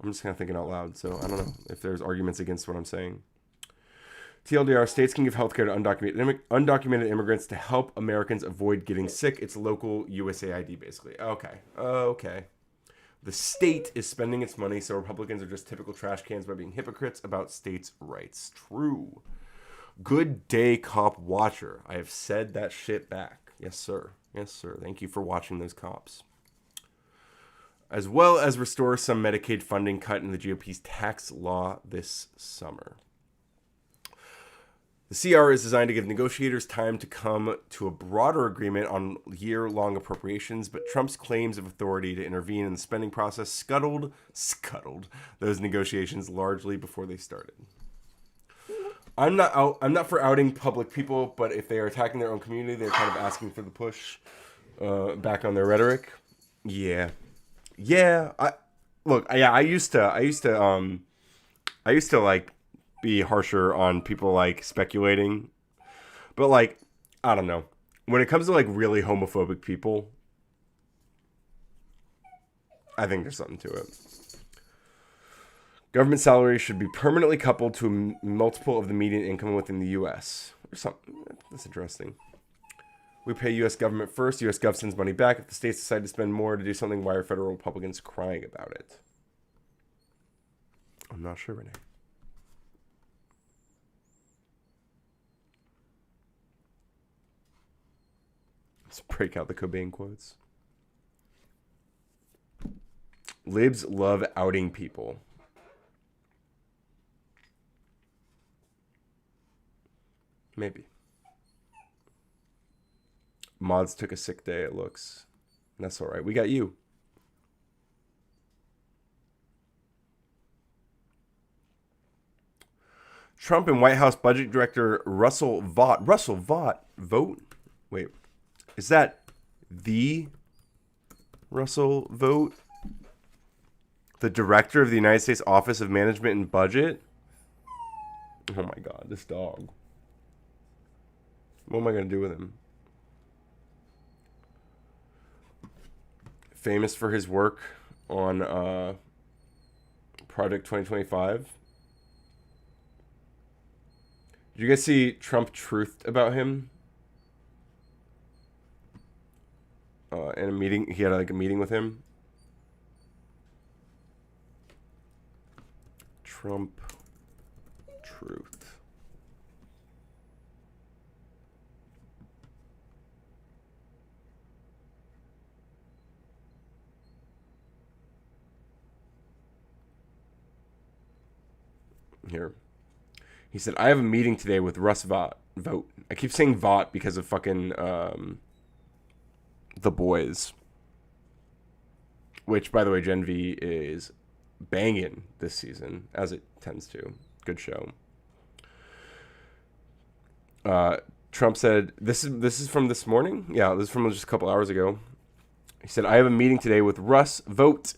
I'm just kind of thinking out loud, so I don't know if there's arguments against what I'm saying. TLDR, states can give healthcare to undocumented immigrants to help Americans avoid getting sick. It's local USAID, basically. Okay. The state is spending its money, so Republicans are just typical trash cans by being hypocrites about states' rights. True. Good day, cop watcher. I have said that shit back. Yes, sir. Thank you for watching those cops. As well as restore some Medicaid funding cut in the GOP's tax law this summer. The CR is designed to give negotiators time to come to a broader agreement on year-long appropriations, but Trump's claims of authority to intervene in the spending process scuttled those negotiations largely before they started. I'm not for outing public people, but if they are attacking their own community, they're kind of asking for the push back on their rhetoric. Yeah. I used to like be harsher on people like speculating, but like I don't know, when it comes to like really homophobic people, I think there's something to it. Government salaries should be permanently coupled to a multiple of the median income within the U.S. or something. That's interesting. We pay U.S. government first. U.S. gov sends money back. If the states decide to spend more to do something, why are federal Republicans crying about it? I'm not sure, Renee. Let's break out the Cobain quotes. Libs love outing people. Maybe. Mods took a sick day, it looks. That's all right. We got you. Trump and White House Budget Director Russell Vought vote? Wait. Is that the Russell Vought? The director of the United States Office of Management and Budget? Oh my God, this dog. What am I going to do with him? Famous for his work on Project 2025. Did you guys see Trump truthed about him? In a meeting, he had like a meeting with him. Trump truth. Here. He said, I have a meeting today with Russ Vought. I keep saying Vought because of fucking The Boys. Which, by the way, Gen V is banging this season, as it tends to. Good show. Trump said, this is from this morning? Yeah, this is from just a couple hours ago. He said, I have a meeting today with Russ Vought,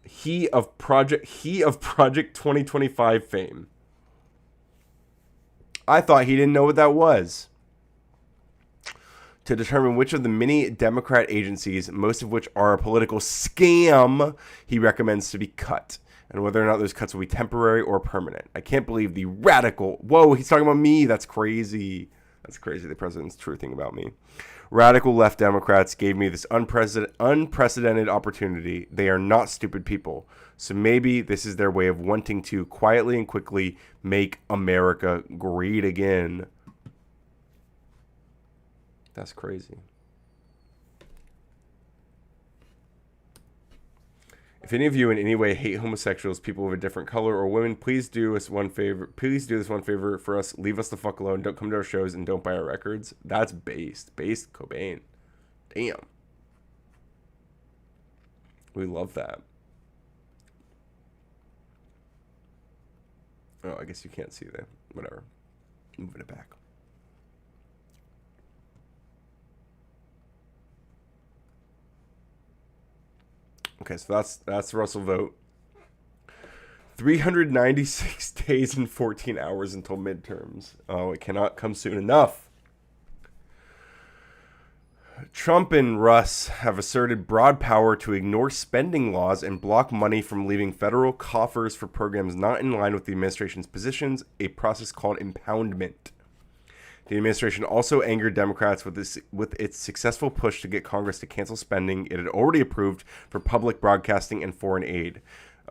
he of Project 2025 fame. I thought he didn't know what that was. to determine which of the many Democrat agencies, most of which are a political scam, he recommends to be cut, and whether or not those cuts will be temporary or permanent. I can't believe the radical... Whoa, he's talking about me. That's crazy. That's crazy. The president's truthing about me. Radical left Democrats gave me this unprecedented opportunity. They are not stupid people. So maybe this is their way of wanting to quietly and quickly make America great again. That's crazy. If any of you in any way hate homosexuals, people of a different color, or women, please do us one favor. Please do this one favor for us. Leave us the fuck alone. Don't come to our shows and don't buy our records. That's based. Based Cobain. Damn. We love that. Oh, I guess you can't see that. Whatever. Moving it back. Okay, so that's the Russell vote. 396 days and 14 hours until midterms. Oh, it cannot come soon enough. Trump and Russ have asserted broad power to ignore spending laws and block money from leaving federal coffers for programs not in line with the administration's positions, a process called impoundment. The administration also angered Democrats with its successful push to get Congress to cancel spending it had already approved for public broadcasting and foreign aid.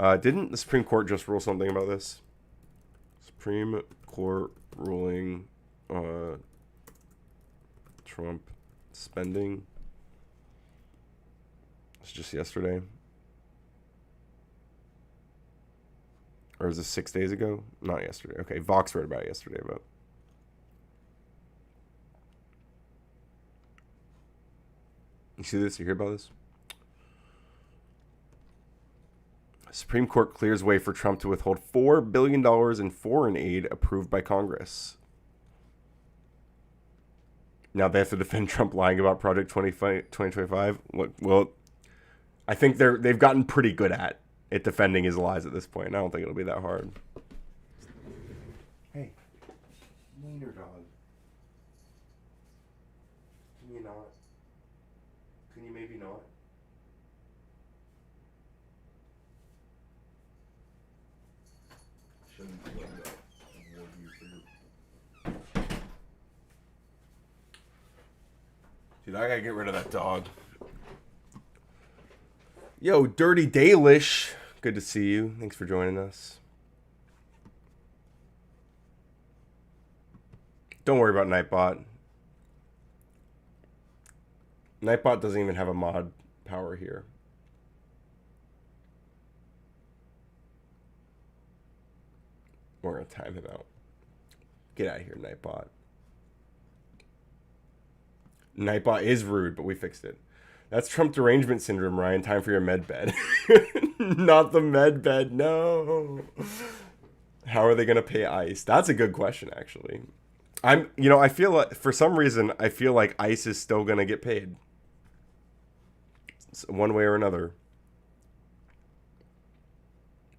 Didn't the Supreme Court just rule something about this? Supreme Court ruling Trump spending. It's just yesterday. Or is this 6 days ago? Not yesterday. Okay, Vox wrote about it yesterday, but... You see this? You hear about this? Supreme Court clears way for Trump to withhold $4 billion in foreign aid approved by Congress. Now they have to defend Trump lying about Project 2025. Well, I think they've gotten pretty good at defending his lies at this point. I don't think it'll be that hard. Hey, wiener dog. Can you not? Can you maybe not? Shouldn't be like that. Dude, I gotta get rid of that dog. Yo, Dirty Dalish. Good to see you. Thanks for joining us. Don't worry about Nightbot. Nightbot doesn't even have a mod power here. We're gonna time him out. Get out of here, Nightbot. Nightbot is rude, but we fixed it. That's Trump derangement syndrome, Ryan. Time for your med bed. Not the med bed, no. How are they gonna pay ICE? That's a good question, actually. I feel like, for some reason, I feel like ICE is still gonna get paid. One way or another.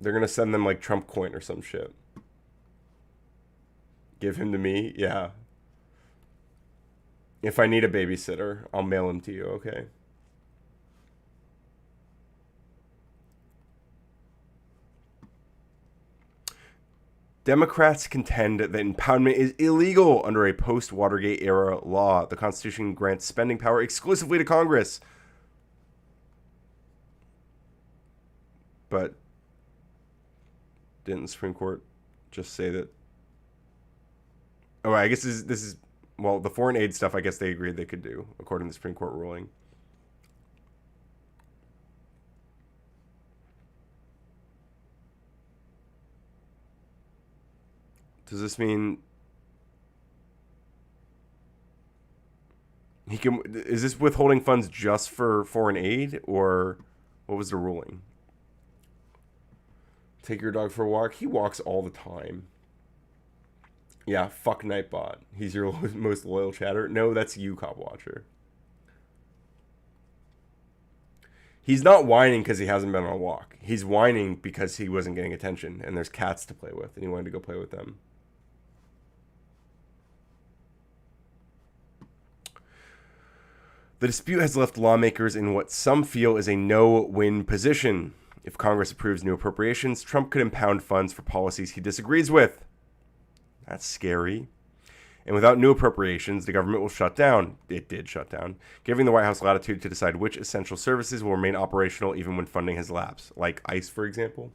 They're gonna send them like Trump coin or some shit. Give him to me? Yeah. If I need a babysitter, I'll mail him to you, okay? Democrats contend that impoundment is illegal under a post-Watergate era law. The Constitution grants spending power exclusively to Congress. But didn't the Supreme Court just say that? Oh, I guess this is well, the foreign aid stuff, I guess they agreed they could do, according to the Supreme Court ruling. Does this mean he can? Is this withholding funds just for foreign aid, or what was the ruling? Take your dog for a walk. He walks all the time. Yeah, fuck Nightbot. He's your most loyal chatter. No, that's you, Cop Watcher. He's not whining because he hasn't been on a walk. He's whining because he wasn't getting attention, and there's cats to play with, and he wanted to go play with them. The dispute has left lawmakers in what some feel is a no-win position. If Congress approves new appropriations, Trump could impound funds for policies he disagrees with. That's scary. And without new appropriations, the government will shut down. It did shut down, giving the White House latitude to decide which essential services will remain operational even when funding has lapsed, like ICE, for example.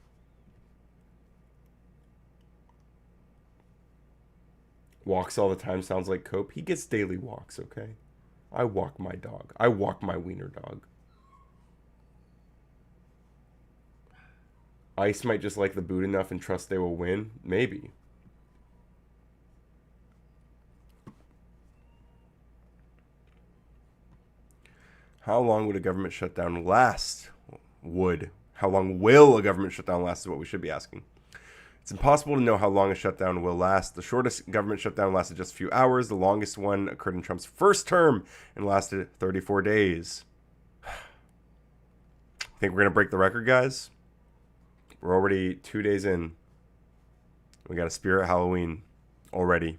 Walks all the time sounds like Cope. He gets daily walks, okay? I walk my dog. I walk my wiener dog. ICE might just like the boot enough and trust they will win. Maybe. How long would a government shutdown last? How long will a government shutdown last is what we should be asking. It's impossible to know how long a shutdown will last. The shortest government shutdown lasted just a few hours. The longest one occurred in Trump's first term and lasted 34 days. Think we're going to break the record, guys? We're already 2 days in. We got a Spirit Halloween already.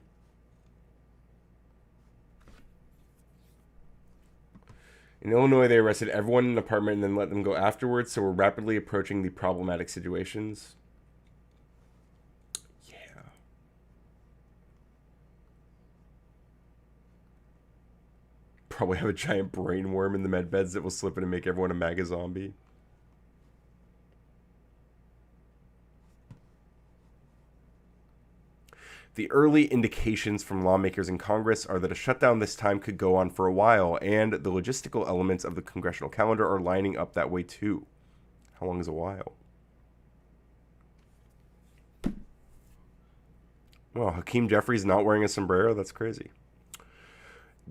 In Illinois, they arrested everyone in an apartment and then let them go afterwards, so we're rapidly approaching the problematic situations. Yeah. Probably have a giant brain worm in the med beds that will slip in and make everyone a MAGA zombie. The early indications from lawmakers in Congress are that a shutdown this time could go on for a while, and the logistical elements of the congressional calendar are lining up that way too. How long is a while? Well, Hakeem Jeffries not wearing a sombrero? That's crazy.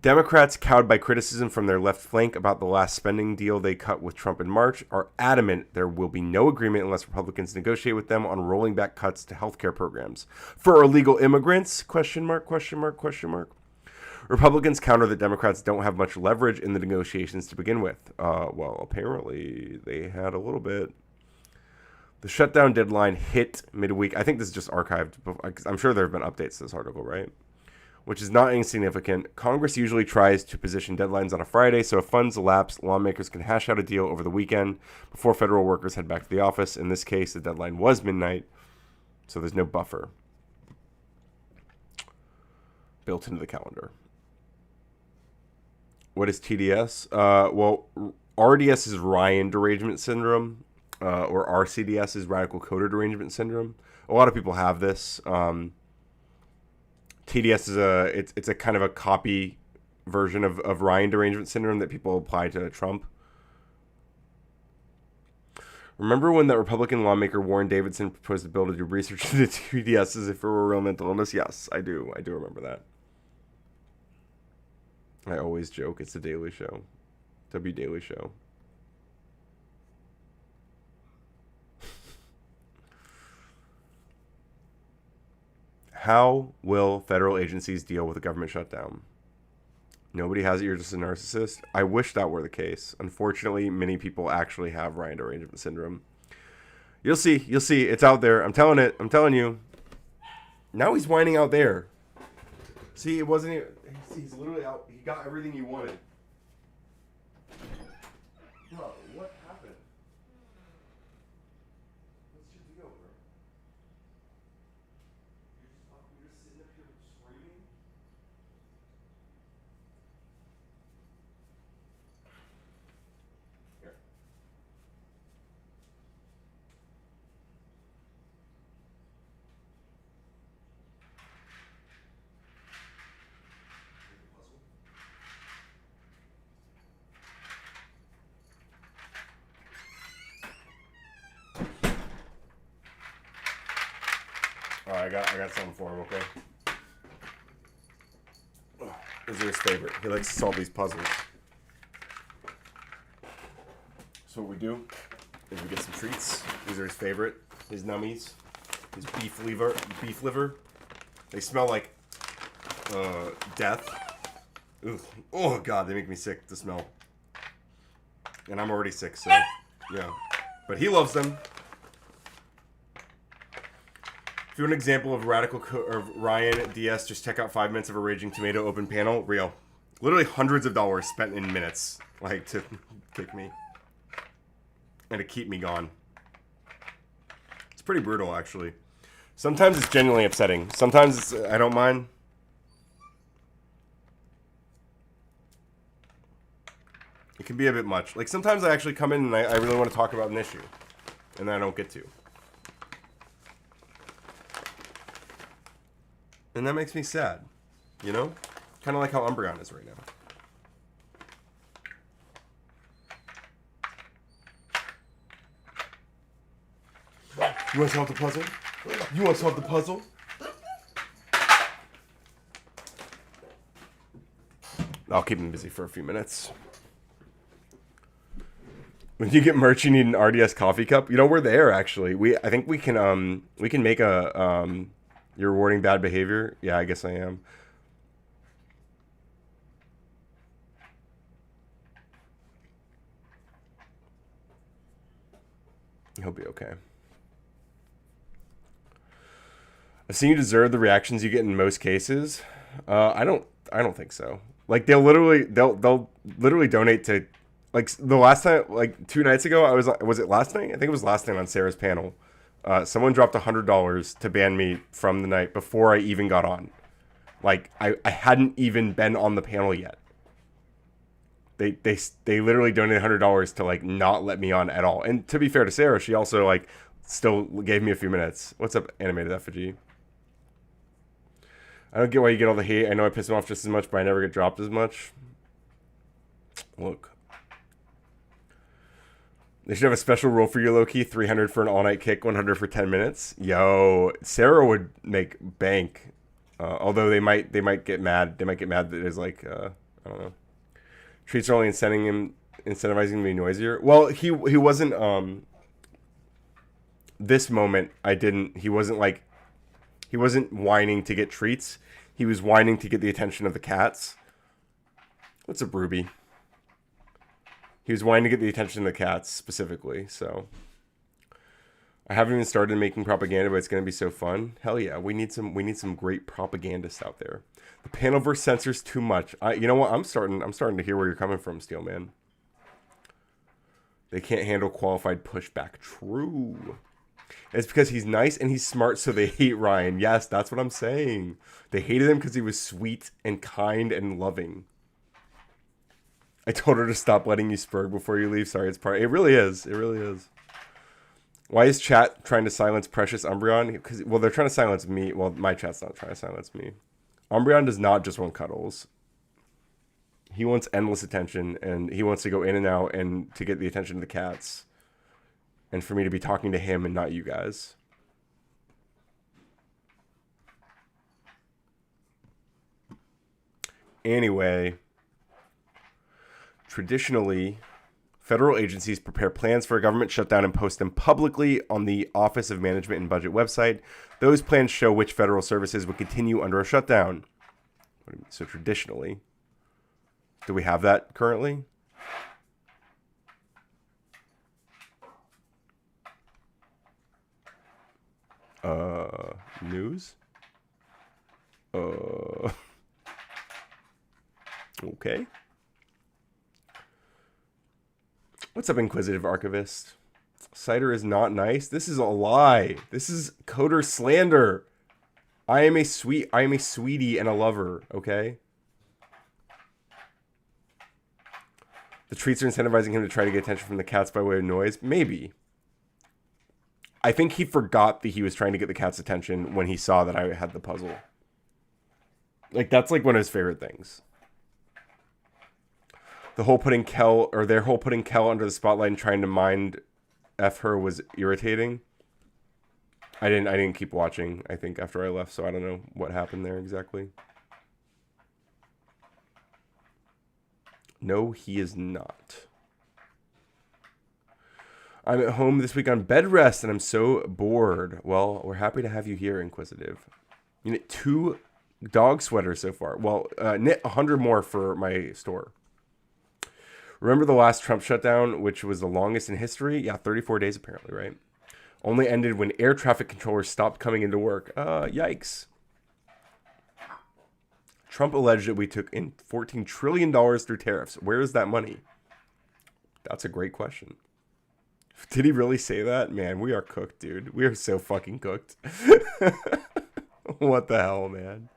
Democrats, cowed by criticism from their left flank about the last spending deal they cut with Trump in March, are adamant there will be no agreement unless Republicans negotiate with them on rolling back cuts to healthcare programs. For illegal immigrants? ? Republicans counter that Democrats don't have much leverage in the negotiations to begin with. Well, apparently they had a little bit. The shutdown deadline hit midweek. I think this is just archived. I'm sure there have been updates to this article, right? Which is not insignificant. Congress usually tries to position deadlines on a Friday, so if funds elapse, lawmakers can hash out a deal over the weekend before federal workers head back to the office. In this case, the deadline was midnight, so there's no buffer built into the calendar. What is TDS? Well, RDS is Ryan derangement syndrome, or RCDS is radical coder derangement syndrome. A lot of people have this. TDS is it's a kind of a copy version of Ryan derangement syndrome that people apply to Trump. Remember when that Republican lawmaker Warren Davidson proposed a bill to do research into TDS as if it were a real mental illness? Yes, I do. I do remember that. I always joke it's the Daily Show. Daily Show. How will federal agencies deal with a government shutdown? Nobody has it, you're just a narcissist. I wish that were the case. Unfortunately, many people actually have Ryan derangement syndrome. You'll see. It's out there. I'm telling you. Now he's whining out there. See, it wasn't even... He's literally out. He got everything he wanted. Bro, what happened? What's your deal, bro? You're just sitting up here screaming? Here. Alright, I got something for him, okay? These are his favorite. He likes to solve these puzzles. So what we do is we get some treats. These are his favorite. His nummies. His beef liver. They smell like death. Ugh. Oh god, they make me sick to smell. And I'm already sick, so yeah. But he loves them. If you want an example of Ryan DS, just check out 5 minutes of a raging tomato open panel. Real. Literally hundreds of dollars spent in minutes, like, to kick me. And to keep me gone. It's pretty brutal, actually. Sometimes it's genuinely upsetting. Sometimes it's, I don't mind. It can be a bit much. Like, sometimes I actually come in and I really want to talk about an issue. And then I don't get to. And that makes me sad. You know? Kind of like how Umbreon is right now. You want to solve the puzzle? You want to solve the puzzle? I'll keep him busy for a few minutes. When you get merch, you need an RDS coffee cup. You know, we're there actually. I think we can make a you're rewarding bad behavior. Yeah, I guess I am. He'll be okay. I've seen you deserve the reactions you get in most cases. I don't think so. Like they'll literally donate to, like, the last time, like 2 nights ago, was it last night? I think it was last night on Sarah's panel. Someone dropped $100 to ban me from the night before I even got on. Like I hadn't even been on the panel yet. They literally donated $100 to like not let me on at all. And to be fair to Sarah, she also like still gave me a few minutes. What's up, animated effigy? I don't get why you get all the hate. I know I piss him off just as much, but I never get dropped as much. Look. They should have a special rule for you, Loki. 300 for an all-night kick, 100 for 10 minutes. Yo, Sarah would make bank. Although they might get mad. They might get mad that there's like, I don't know. Treats are only incentivizing him to be noisier. Well, he wasn't, this moment, he wasn't whining to get treats. He was whining to get the attention of the cats. What's up, Ruby? He was whining to get the attention of the cats, specifically, so. I haven't even started making propaganda, but it's going to be so fun. Hell yeah, we need some great propagandists out there. The panelverse censors too much. You know what? I'm starting to hear where you're coming from, Steelman. They can't handle qualified pushback. True. It's because he's nice and he's smart, so they hate Ryan. Yes, that's what I'm saying. They hated him because he was sweet and kind and loving. I told her to stop letting you spurg before you leave. Sorry, it's part. It really is. It really is. Why is chat trying to silence Precious Umbreon? Because, well, they're trying to silence me. Well, my chat's not trying to silence me. Umbreon does not just want cuddles. He wants endless attention, and he wants to go in and out and to get the attention of the cats. And for me to be talking to him and not you guys. Anyway, traditionally, federal agencies prepare plans for a government shutdown and post them publicly on the Office of Management and Budget website. Those plans show which federal services would continue under a shutdown. So traditionally, do we have that currently? News? Okay. What's up, Inquisitive Archivist? Cider is not nice. This is a lie. This is coder slander. I am a sweetie and a lover, okay? The treats are incentivizing him to try to get attention from the cats by way of noise. Maybe. I think he forgot that he was trying to get the cat's attention when he saw that I had the puzzle. Like, that's like one of his favorite things. Their whole putting Kel under the spotlight and trying to mind F her was irritating. I didn't keep watching, I think, after I left, so I don't know what happened there exactly. No, he is not. I'm at home this week on bed rest, and I'm so bored. Well, we're happy to have you here, Inquisitive. You knit 2 dog sweaters so far. Well, knit 100 more for my store. Remember the last Trump shutdown, which was the longest in history? Yeah, 34 days apparently, right? Only ended when air traffic controllers stopped coming into work. Yikes. Trump alleged that we took in $14 trillion through tariffs. Where is that money? That's a great question. Did he really say that? Man, we are cooked, dude. We are so fucking cooked. What the hell, man?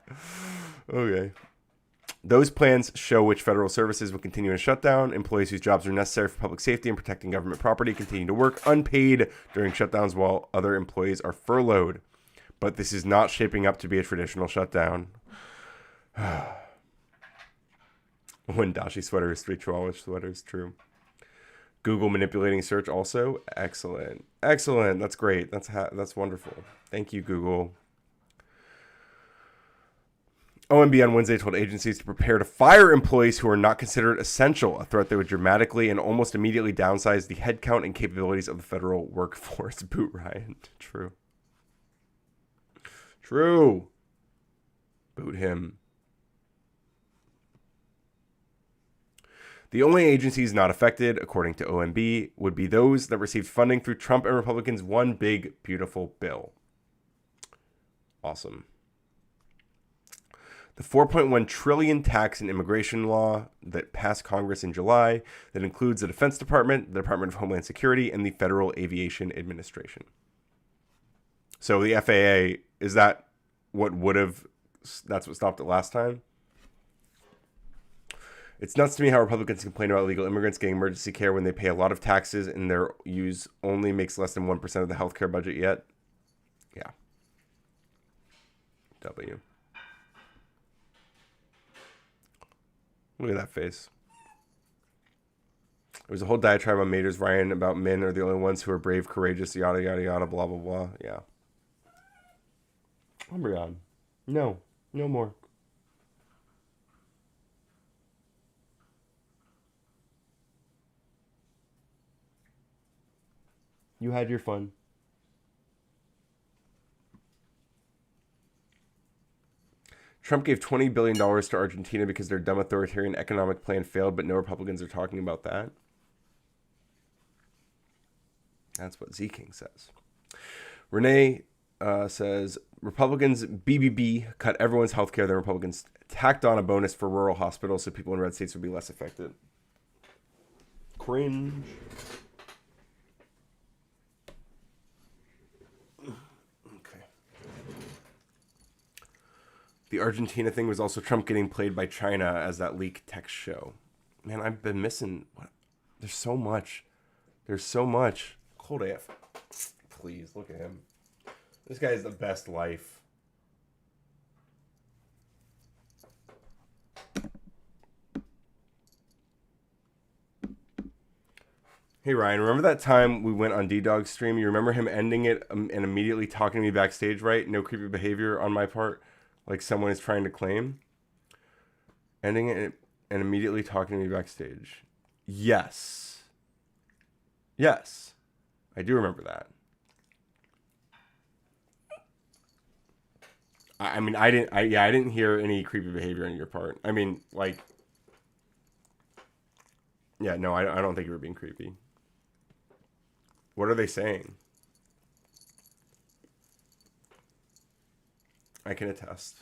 Okay. Those plans show which federal services will continue in shutdown. Employees whose jobs are necessary for public safety and protecting government property continue to work unpaid during shutdowns while other employees are furloughed. But this is not shaping up to be a traditional shutdown. When Dashi sweater is 3 Chihuahua sweaters, true. Google manipulating search also. Excellent. Excellent. That's great. That's wonderful. Thank you, Google. OMB on Wednesday told agencies to prepare to fire employees who are not considered essential, a threat that would dramatically and almost immediately downsize the headcount and capabilities of the federal workforce. Boot Ryan. True. True. Boot him. The only agencies not affected, according to OMB, would be those that received funding through Trump and Republicans' One Big Beautiful Bill. Awesome. The $4.1 trillion tax and immigration law that passed Congress in July that includes the Defense Department, the Department of Homeland Security, and the Federal Aviation Administration. So the FAA, is that what that's what stopped it last time? It's nuts to me how Republicans complain about illegal immigrants getting emergency care when they pay a lot of taxes and their use only makes less than 1% of the healthcare budget yet. Yeah. W. Look at that face. There was a whole diatribe on Mater's Ryan about men are the only ones who are brave, courageous, yada, yada, yada, blah, blah, blah. Yeah. Umbreon. No. No more. You had your fun. Trump gave $20 billion to Argentina because their dumb authoritarian economic plan failed, but no Republicans are talking about that. That's what Z King says. Renee says, Republicans BBB cut everyone's health care. The Republicans tacked on a bonus for rural hospitals so people in red states would be less affected. Cringe. The Argentina thing was also Trump getting played by China as that leaked text show. Man, I've been missing. What? There's so much. There's so much. Cold AF. Please, look at him. This guy is the best life. Hey, Ryan, remember that time we went on D-Dog's stream? You remember him ending it and immediately talking to me backstage, right? No creepy behavior on my part. Like someone is trying to claim. Ending it and immediately talking to me backstage. Yes. Yes. I do remember that. I mean, I didn't hear any creepy behavior on your part. I mean, like, yeah, no, I don't think you were being creepy. What are they saying? I can attest.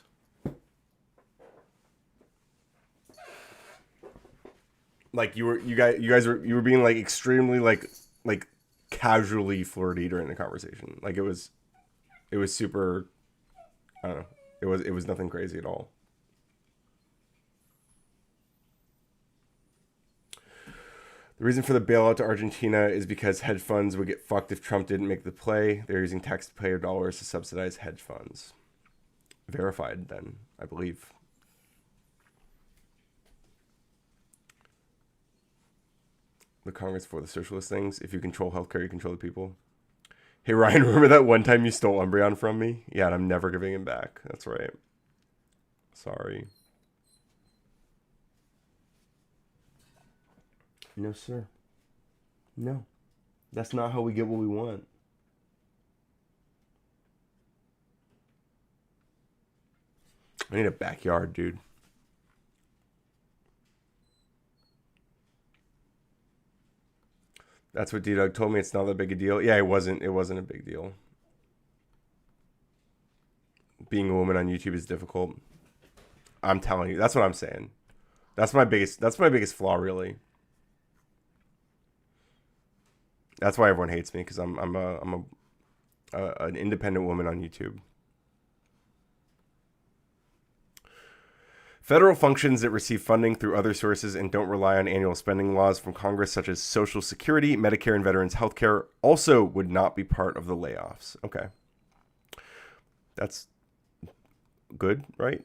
Like you were being like extremely like casually flirty during the conversation. Like it was super, I don't know. It was nothing crazy at all. The reason for the bailout to Argentina is because hedge funds would get fucked if Trump didn't make the play. They're using taxpayer dollars to subsidize hedge funds. Verified then, I believe. The Congress for the socialist things. If you control healthcare, you control the people. Hey Ryan, remember that one time you stole Umbreon from me? Yeah, and I'm never giving him back. That's right. Sorry. No, sir. No. That's not how we get what we want. I need a backyard, dude. That's what D-Dog told me. It's not that big a deal. Yeah, it wasn't a big deal. Being a woman on YouTube is difficult. I'm telling you. That's what I'm saying. That's my biggest flaw, really. That's why everyone hates me, because I'm an independent woman on YouTube. Federal functions that receive funding through other sources and don't rely on annual spending laws from Congress, such as Social Security, Medicare, and Veterans Health Care, also would not be part of the layoffs. Okay. That's good, right?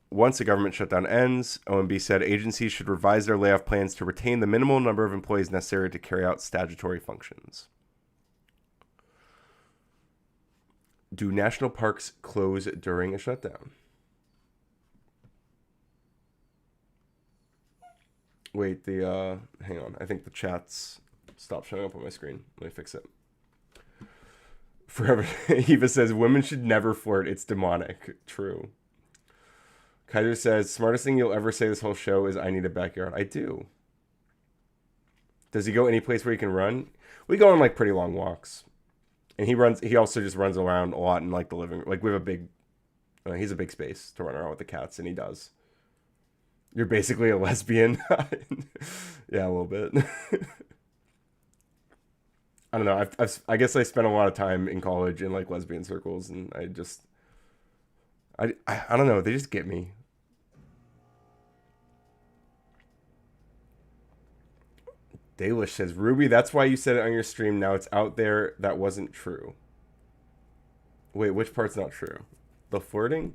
Once the government shutdown ends, OMB said agencies should revise their layoff plans to retain the minimal number of employees necessary to carry out statutory functions. Do national parks close during a shutdown? Wait, hang on. I think the chats stopped showing up on my screen. Let me fix it. Forever, Eva says, women should never flirt. It's demonic. True. Kaiser says, smartest thing you'll ever say this whole show is I need a backyard. I do. Does he go any place where he can run? We go on like pretty long walks. And he also just runs around a lot in like the living room. Like we have a big, he's a big space to run around with the cats, and he does. You're basically a lesbian. Yeah, a little bit. I don't know. I guess I spent a lot of time in college in like lesbian circles, and I don't know. They just get me. Dalish says, Ruby, that's why you said it on your stream. Now it's out there. That wasn't true. Wait, which part's not true? The flirting?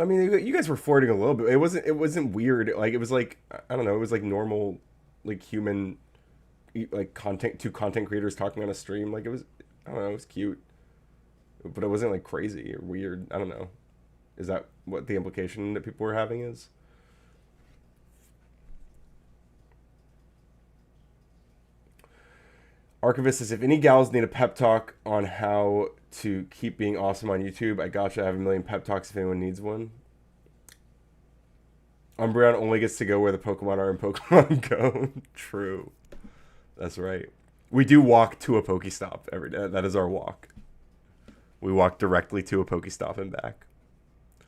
I mean, you guys were flirting a little bit. It wasn't weird. Like, it was like, I don't know. It was like normal, like human, like two content creators talking on a stream. Like it was, I don't know. It was cute, but it wasn't like crazy or weird. I don't know. Is that what the implication that people were having is? Archivist says, if any gals need a pep talk on how to keep being awesome on YouTube, I gotcha. I have a million pep talks if anyone needs one. Umbreon only gets to go where the Pokemon are in Pokemon Go. True. That's right. We do walk to a Pokestop every day. That is our walk. We walk directly to a Pokestop and back.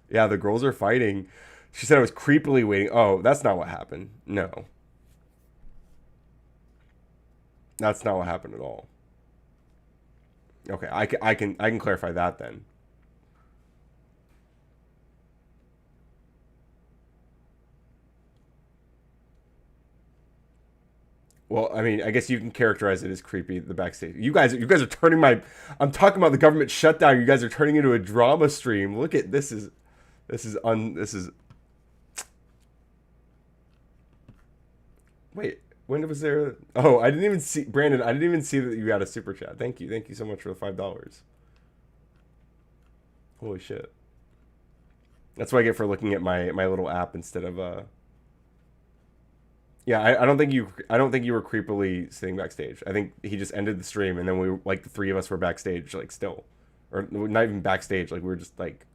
Yeah, the girls are fighting. She said I was creepily waiting. Oh, that's not what happened. No. That's not what happened at all. Okay, I can clarify that then. Well, I mean, I guess you can characterize it as creepy, the backstage. You guys are turning my... I'm talking about the government shutdown. You guys are turning into a drama stream. Look at this is... Wait, when was there... Oh, I didn't even see... Brandon, I didn't even see that you got a super chat. Thank you. Thank you so much for the $5. Holy shit. That's what I get for looking at my little app instead of... Yeah, I don't think you were creepily sitting backstage. I think he just ended the stream, and then we like the three of us were backstage, like still, or not even backstage. Like we were just like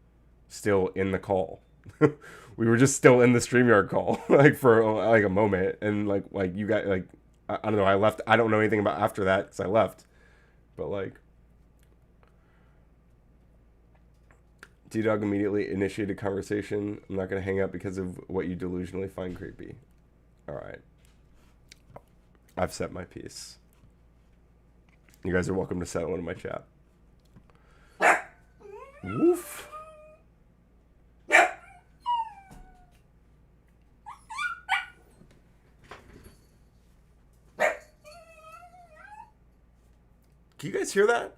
still in the call. We were just still in the StreamYard call, like for like a moment, and like you got like I don't know. I left. I don't know anything about after that because I left, but like. D-Dog immediately initiated conversation. I'm not gonna hang up because of what you delusionally find creepy. All right. I've set my piece. You guys are welcome to settle into my chat. Woof. Can you guys hear that?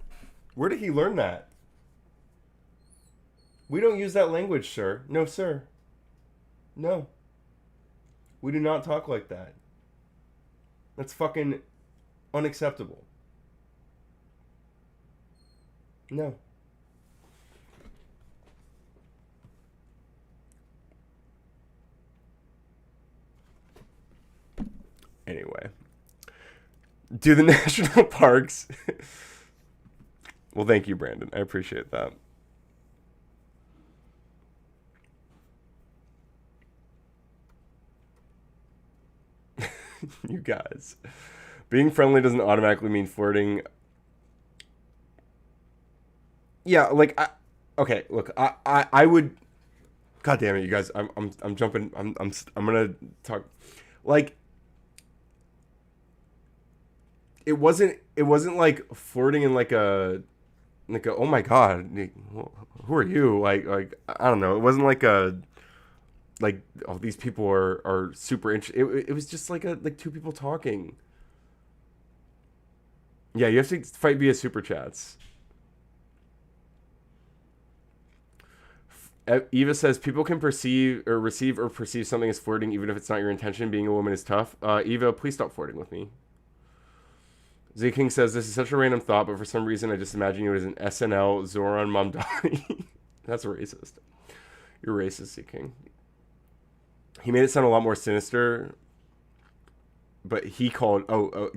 Where did he learn that? We don't use that language, sir. No, sir. No. We do not talk like that. That's fucking unacceptable. No. Anyway. Do the national parks. Well, thank you, Brandon. I appreciate that. You guys. Being friendly doesn't automatically mean flirting. Yeah, like Okay, look, I would. God damn it, you guys! I'm jumping. I'm gonna talk. Like, it wasn't like flirting in like a oh my god, who are you? Like I don't know. It wasn't like a like, oh, these people are super interested. It was just like two people talking. Yeah, you have to fight via super chats. Eva says people can perceive or receive or perceive something as flirting even if it's not your intention. Being a woman is tough. Eva, please stop flirting with me. Z King says this is such a random thought, but for some reason I just imagine you as an SNL Zoran Mamdani. That's racist. You're racist, Z King. He made it sound a lot more sinister, but he called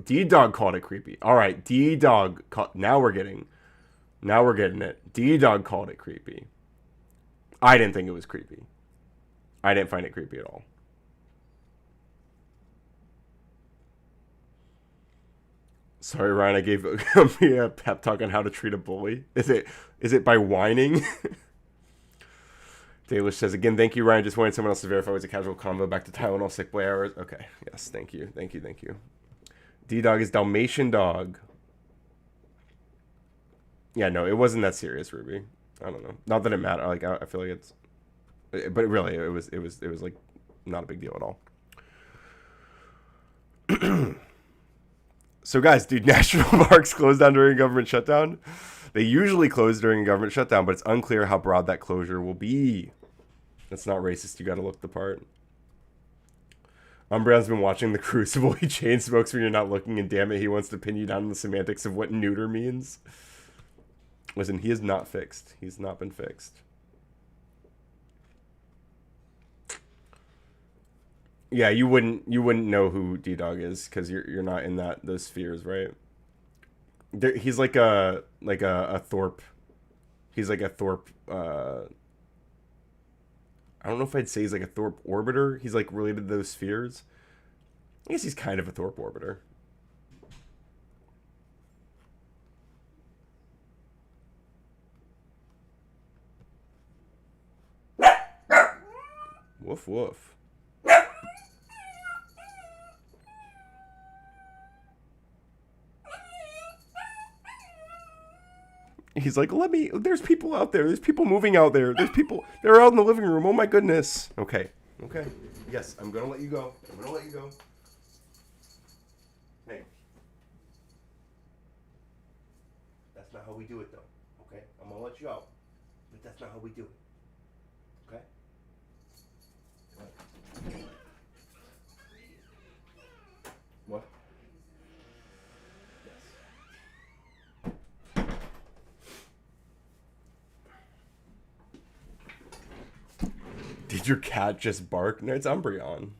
D Dog called it creepy. All right, D Dog. Now we're getting it. D Dog called it creepy. I didn't think it was creepy. I didn't find it creepy at all. Sorry, Ryan. I gave me a pep talk on how to treat a bully. Is it by whining? Dalish says again, thank you, Ryan. Just wanted someone else to verify it was a casual convo. Back to Tylenol sick boy hours. Okay. Yes. Thank you. D Dog is Dalmatian dog. Yeah. No, it wasn't that serious, Ruby. I don't know. Not that it mattered. Like I feel like it's, but really, it was like not a big deal at all. So guys, dude, national parks closed down during a government shutdown. They usually close during a government shutdown, but it's unclear how broad that closure will be. That's not racist. You got to look the part. Umbreon's been watching The Crucible. He chain smokes when you're not looking, and damn it, he wants to pin you down on the semantics of what neuter means. Listen, he is not fixed. He's not been fixed. Yeah, you wouldn't know who D-Dog is because you're not in those spheres, right? He's like a Thorpe. He's like a Thorpe. I don't know if I'd say he's like a Thorpe orbiter. He's like related to those spheres. I guess he's kind of a Thorpe orbiter. Woof woof. He's like, there's people out there. There's people moving out there. They're out in the living room. Oh my goodness. Okay. Yes, I'm gonna let you go. Hey. That's not how we do it though. Okay? I'm gonna let you out. But that's not how we do it. Okay? What? Did your cat just bark? No, it's Umbreon.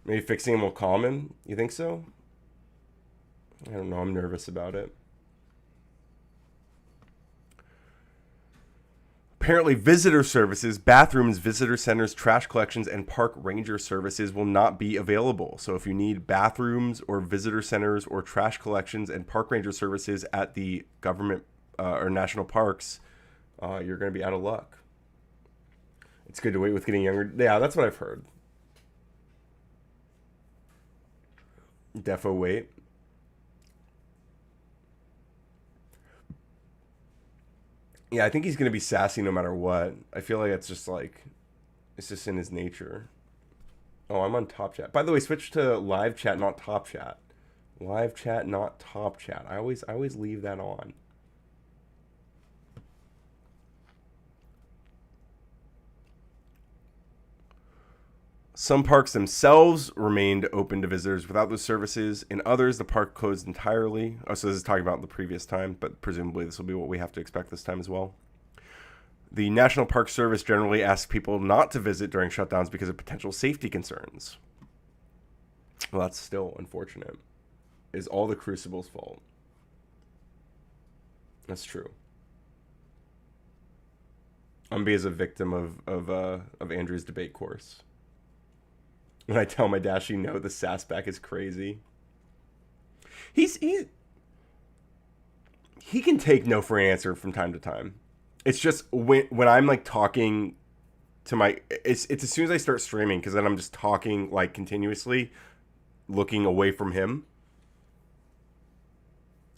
Maybe fixing him will calm him? You think so? I don't know. I'm nervous about it. Apparently, visitor services, bathrooms, visitor centers, trash collections, and park ranger services will not be available. So if you need bathrooms or visitor centers or trash collections and park ranger services at the government or national parks, you're going to be out of luck. It's good to wait with getting younger. Yeah, that's what I've heard. Defo wait. Yeah, I think he's going to be sassy no matter what. I feel like it's just in his nature. Oh, I'm on Top Chat. By the way, switch to live chat, not Top Chat. Live chat, not Top Chat. I always leave that on. Some parks themselves remained open to visitors without those services. In others, the park closed entirely. Oh, so this is talking about the previous time, but presumably this will be what we have to expect this time as well. The National Park Service generally asks people not to visit during shutdowns because of potential safety concerns. Well, that's still unfortunate. Is all the Crucible's fault. That's true. Umbi is a victim of Andrew's debate course. When I tell my Dashi no, the sassback is crazy. He can take no for an answer from time to time. It's just when I'm like talking to my, it's as soon as I start streaming, because then I'm just talking like continuously, looking away from him.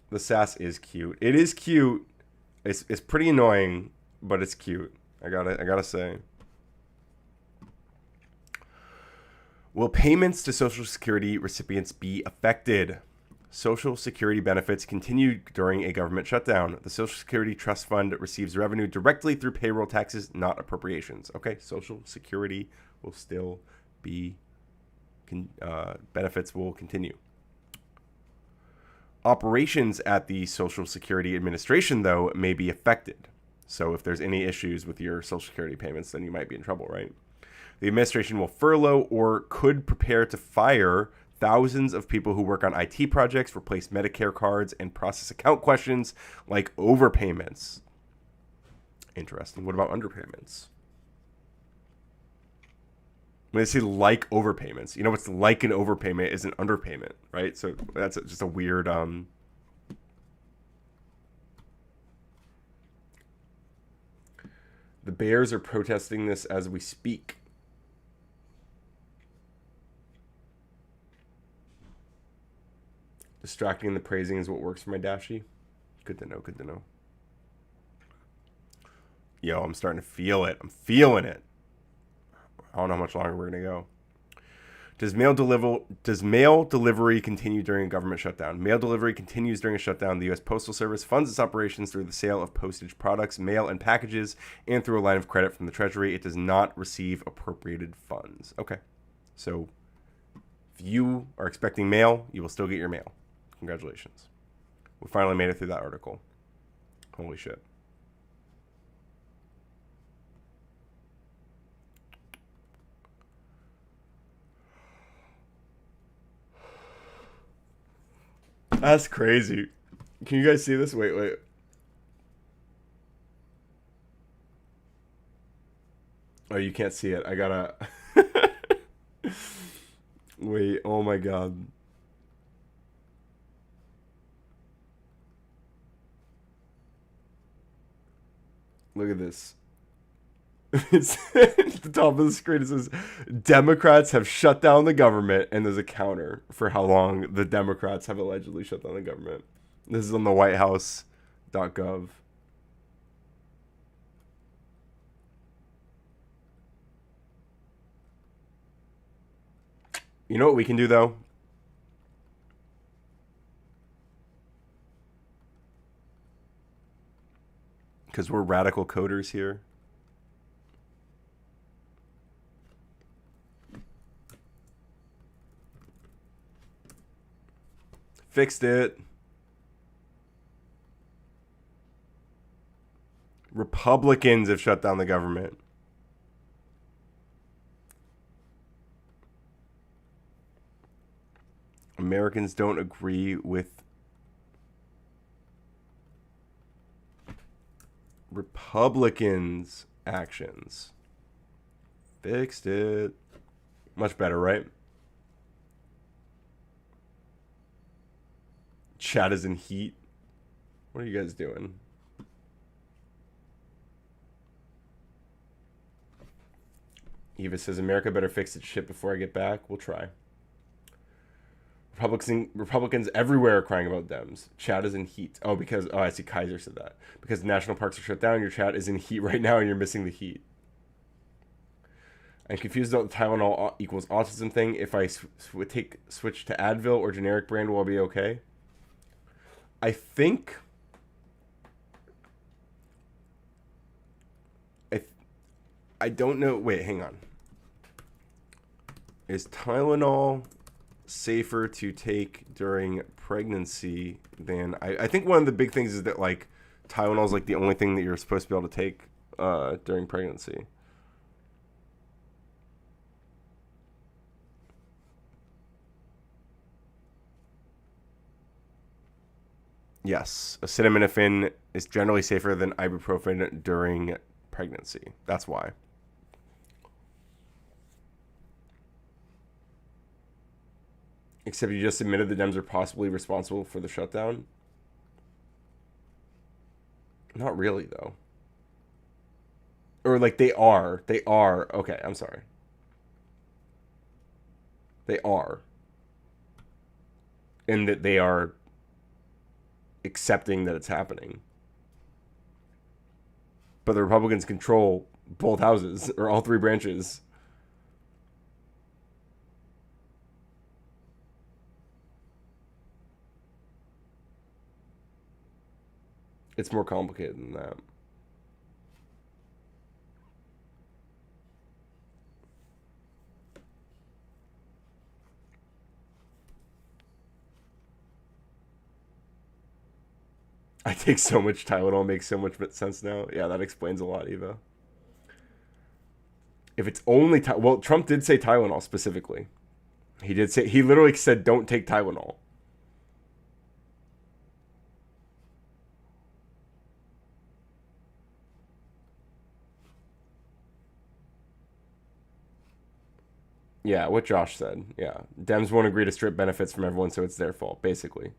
The sass is cute. It is cute. It's pretty annoying, but it's cute. I gotta say. Will payments to Social Security recipients be affected? Social Security benefits continue during a government shutdown. The Social Security Trust Fund receives revenue directly through payroll taxes, not appropriations. Okay, Social Security will still be, benefits will continue. Operations at the Social Security Administration, though, may be affected. So if there's any issues with your Social Security payments, then you might be in trouble, right? The administration will furlough or could prepare to fire thousands of people who work on IT projects, replace Medicare cards, and process account questions like overpayments. Interesting. What about underpayments? When they say like overpayments, you know what's like an overpayment is an underpayment, right? So that's just a weird... The Bears are protesting this as we speak. Distracting and the praising is what works for my Dashi. Good to know, good to know. Yo, I'm starting to feel it. I'm feeling it. I don't know how much longer we're going to go. Does mail delivery continue during a government shutdown? Mail delivery continues during a shutdown. The U.S. Postal Service funds its operations through the sale of postage products, mail, and packages, and through a line of credit from the Treasury. It does not receive appropriated funds. Okay. So if you are expecting mail, you will still get your mail. Congratulations. We finally made it through that article. Holy shit. That's crazy. Can you guys see this? Wait. Oh, you can't see it. I gotta... Wait, oh my god. Look at this. It's at the top of the screen. It says, Democrats have shut down the government, and there's a counter for how long the Democrats have allegedly shut down the government. This is on the whitehouse.gov. You know what we can do, though? Because we're radical coders here. Fixed it. Republicans have shut down the government. Americans don't agree with Republicans' actions. Fixed it. Much better, right? Chat is in heat. What are you guys doing? Eva says, America better fix its shit before I get back. We'll try. Republicans everywhere are crying about Dems. Chat is in heat. Oh, I see Kaiser said that. Because the national parks are shut down, your chat is in heat right now and you're missing the heat. I'm confused about the Tylenol equals autism thing. If I switch to Advil or generic brand, will I be okay? I think... I don't know. Wait, hang on. Is Tylenol safer to take during pregnancy than... I think one of the big things is that, like, Tylenol is, like, the only thing that you're supposed to be able to take during pregnancy. Yes, acetaminophen is generally safer than ibuprofen during pregnancy. That's why. Except you just admitted the Dems are possibly responsible for the shutdown? Not really, though. Or like they are. They are. Okay, I'm sorry. They are. And that they are accepting that it's happening. But the Republicans control both houses, or all three branches. It's more complicated than that. I take so much Tylenol, makes so much sense now. Yeah, that explains a lot, Eva. If it's only well, Trump did say Tylenol specifically. He literally said don't take Tylenol. Yeah, what Josh said. Yeah, Dems won't agree to strip benefits from everyone, so it's their fault, basically.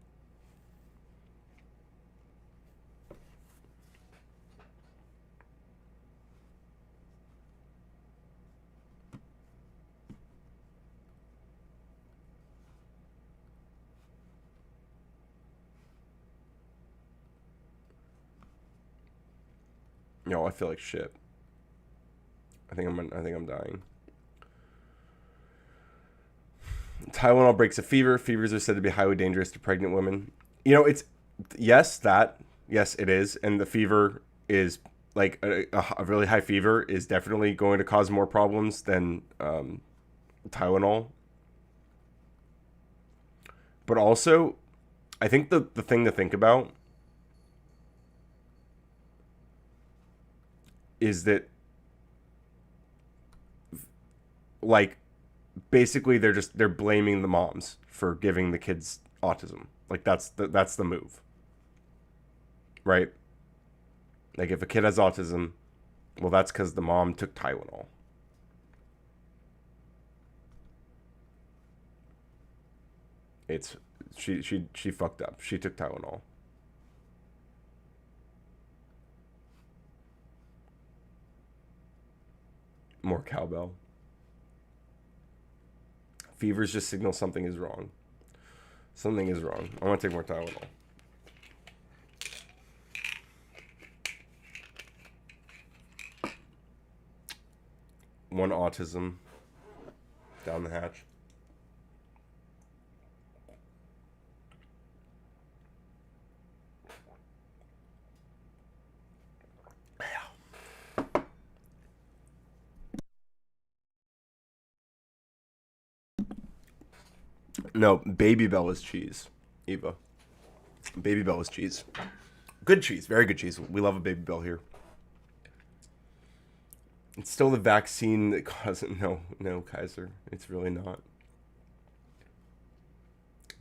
No, I feel like shit. I think I'm dying. Tylenol breaks a fever. Fevers are said to be highly dangerous to pregnant women. You know, it's yes, it is, and the fever is like a really high fever is definitely going to cause more problems than Tylenol. But also, I think the thing to think about is that, like, basically they're blaming the moms for giving the kids autism. Like that's the move, right? Like if a kid has autism, well, that's because the mom took Tylenol. It's she fucked up. She took Tylenol. More cowbell. Fevers just signal something is wrong. Something is wrong. I want to take more Tylenol. One autism down the hatch. No, Baby Bell is cheese, Eva. Baby Bell is cheese. Good cheese, very good cheese. We love a Baby Bell here. It's still the vaccine that causes no, Kaiser. It's really not.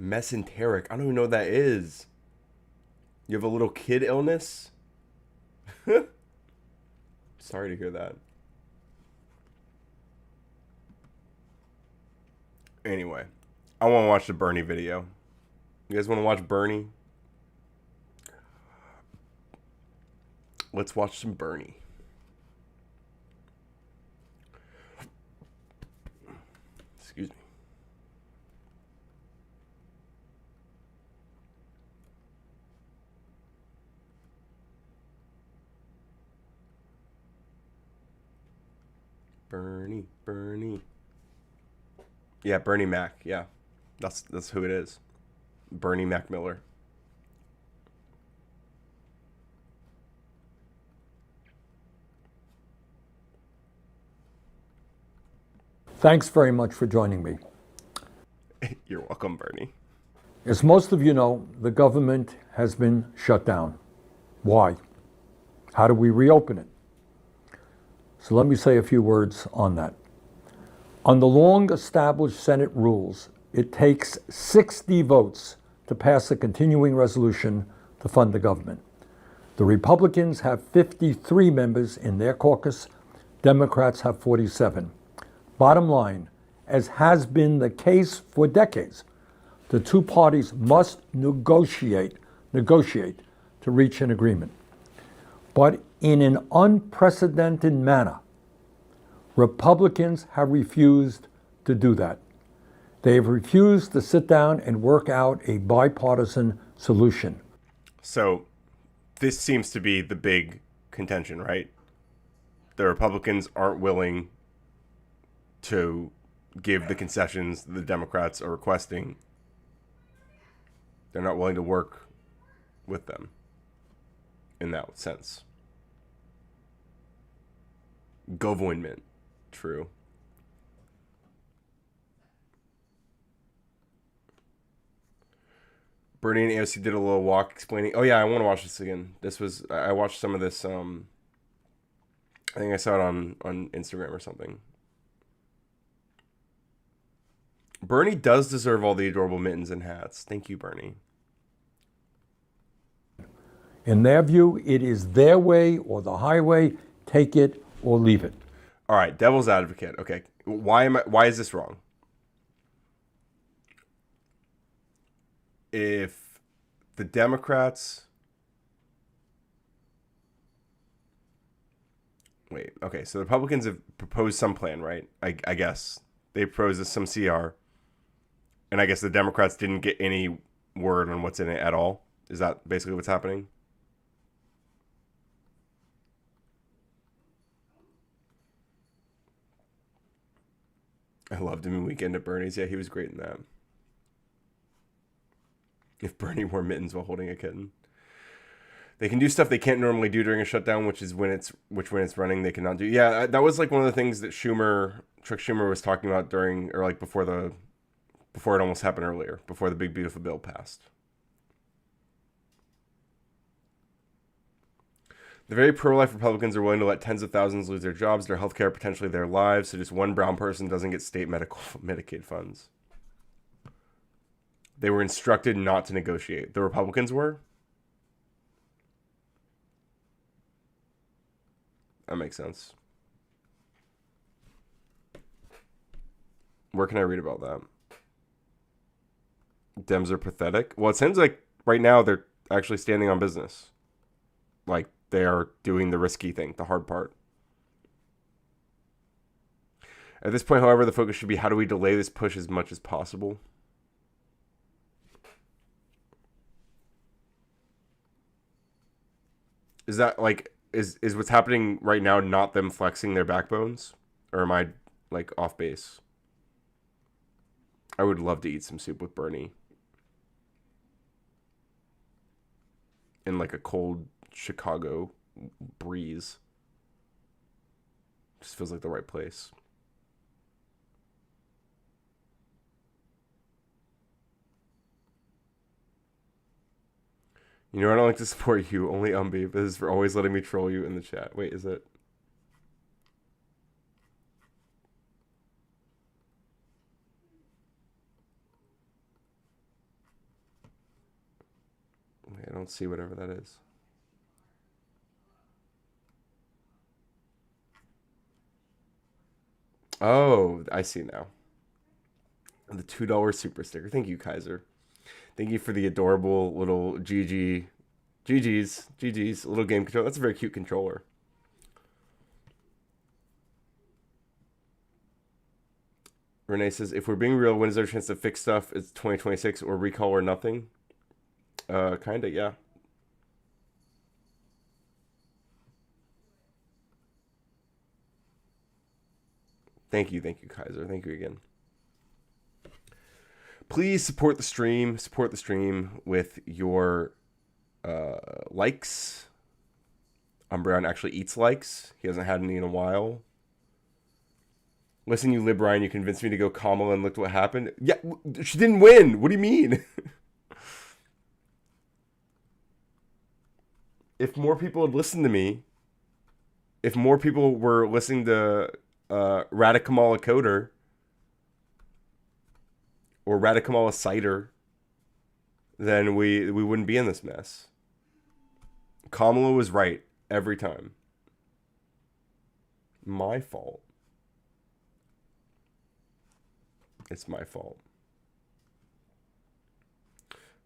Mesenteric. I don't even know what that is. You have a little kid illness? Sorry to hear that. Anyway, I want to watch the Bernie video. You guys want to watch Bernie? Let's watch some Bernie. Excuse me. Bernie. Yeah, Bernie Mac. Yeah, that's who it is. Bernie Mac Miller. Thanks very much for joining me. You're welcome, Bernie. As most of you know, the government has been shut down. Why? How do we reopen it? So let me say a few words on that. On the long-established Senate rules, it takes 60 votes to pass a continuing resolution to fund the government. The Republicans have 53 members in their caucus. Democrats have 47. Bottom line, as has been the case for decades, the two parties must negotiate to reach an agreement. but in an unprecedented manner, Republicans have refused to do that. They have refused to sit down and work out a bipartisan solution. So this seems to be the big contention, right? The Republicans aren't willing to give the concessions the Democrats are requesting. They're not willing to work with them in that sense. Government, true. Bernie and AOC did a little walk explaining. Oh yeah, I want to watch this again. I watched some of this. I think I saw it on Instagram or something. Bernie does deserve all the adorable mittens and hats. Thank you, Bernie. In their view, it is their way or the highway. Take it or leave it. All right, devil's advocate. Okay, why is this wrong? If the Democrats wait, okay, so the Republicans have proposed some plan, right? I guess they proposed some CR, and I guess the Democrats didn't get any word on what's in it at all. Is that basically what's happening? I loved him in Weekend at Bernie's. Yeah, he was great in that. If Bernie wore mittens while holding a kitten. They can do stuff they can't normally do during a shutdown, when it's running, they cannot do. Yeah, that was like one of the things that Chuck Schumer was talking about during, or like before it almost happened earlier, before the big beautiful bill passed. The very pro-life Republicans are willing to let tens of thousands lose their jobs, their health care, potentially their lives, so just one brown person doesn't get state Medicaid funds. They were instructed not to negotiate. The Republicans were? That makes sense. Where can I read about that? Dems are pathetic. Well, it seems like right now they're actually standing on business. Like, they are doing the risky thing, the hard part. At this point, however, the focus should be how do we delay this push as much as possible? Is that like, is what's happening right now not them flexing their backbones? Or am I like off base? I would love to eat some soup with Bernie. In like a cold Chicago breeze. Just feels like the right place. You know, I don't like to support you, only Umbi, but this is for always letting me troll you in the chat. Wait, is it? Wait, I don't see whatever that is. Oh, I see now. The $2 super sticker. Thank you, Kaiser. Thank you for the adorable little GG's little game controller. That's a very cute controller. Renee says, if we're being real, when is there a chance to fix stuff? It's 2026 or recall or nothing? Kinda, yeah. Thank you, Kaiser. Thank you again. Please support the stream. Support the stream with your likes. Brown actually eats likes. He hasn't had any in a while. Listen, you lib Ryan, you convinced me to go Kamala and looked what happened. Yeah, she didn't win. What do you mean? If more people had listened to me, if more people were listening to Radikamala Coder or Radikamala Cider, then we wouldn't be in this mess. Kamala was right every time. My fault. It's my fault.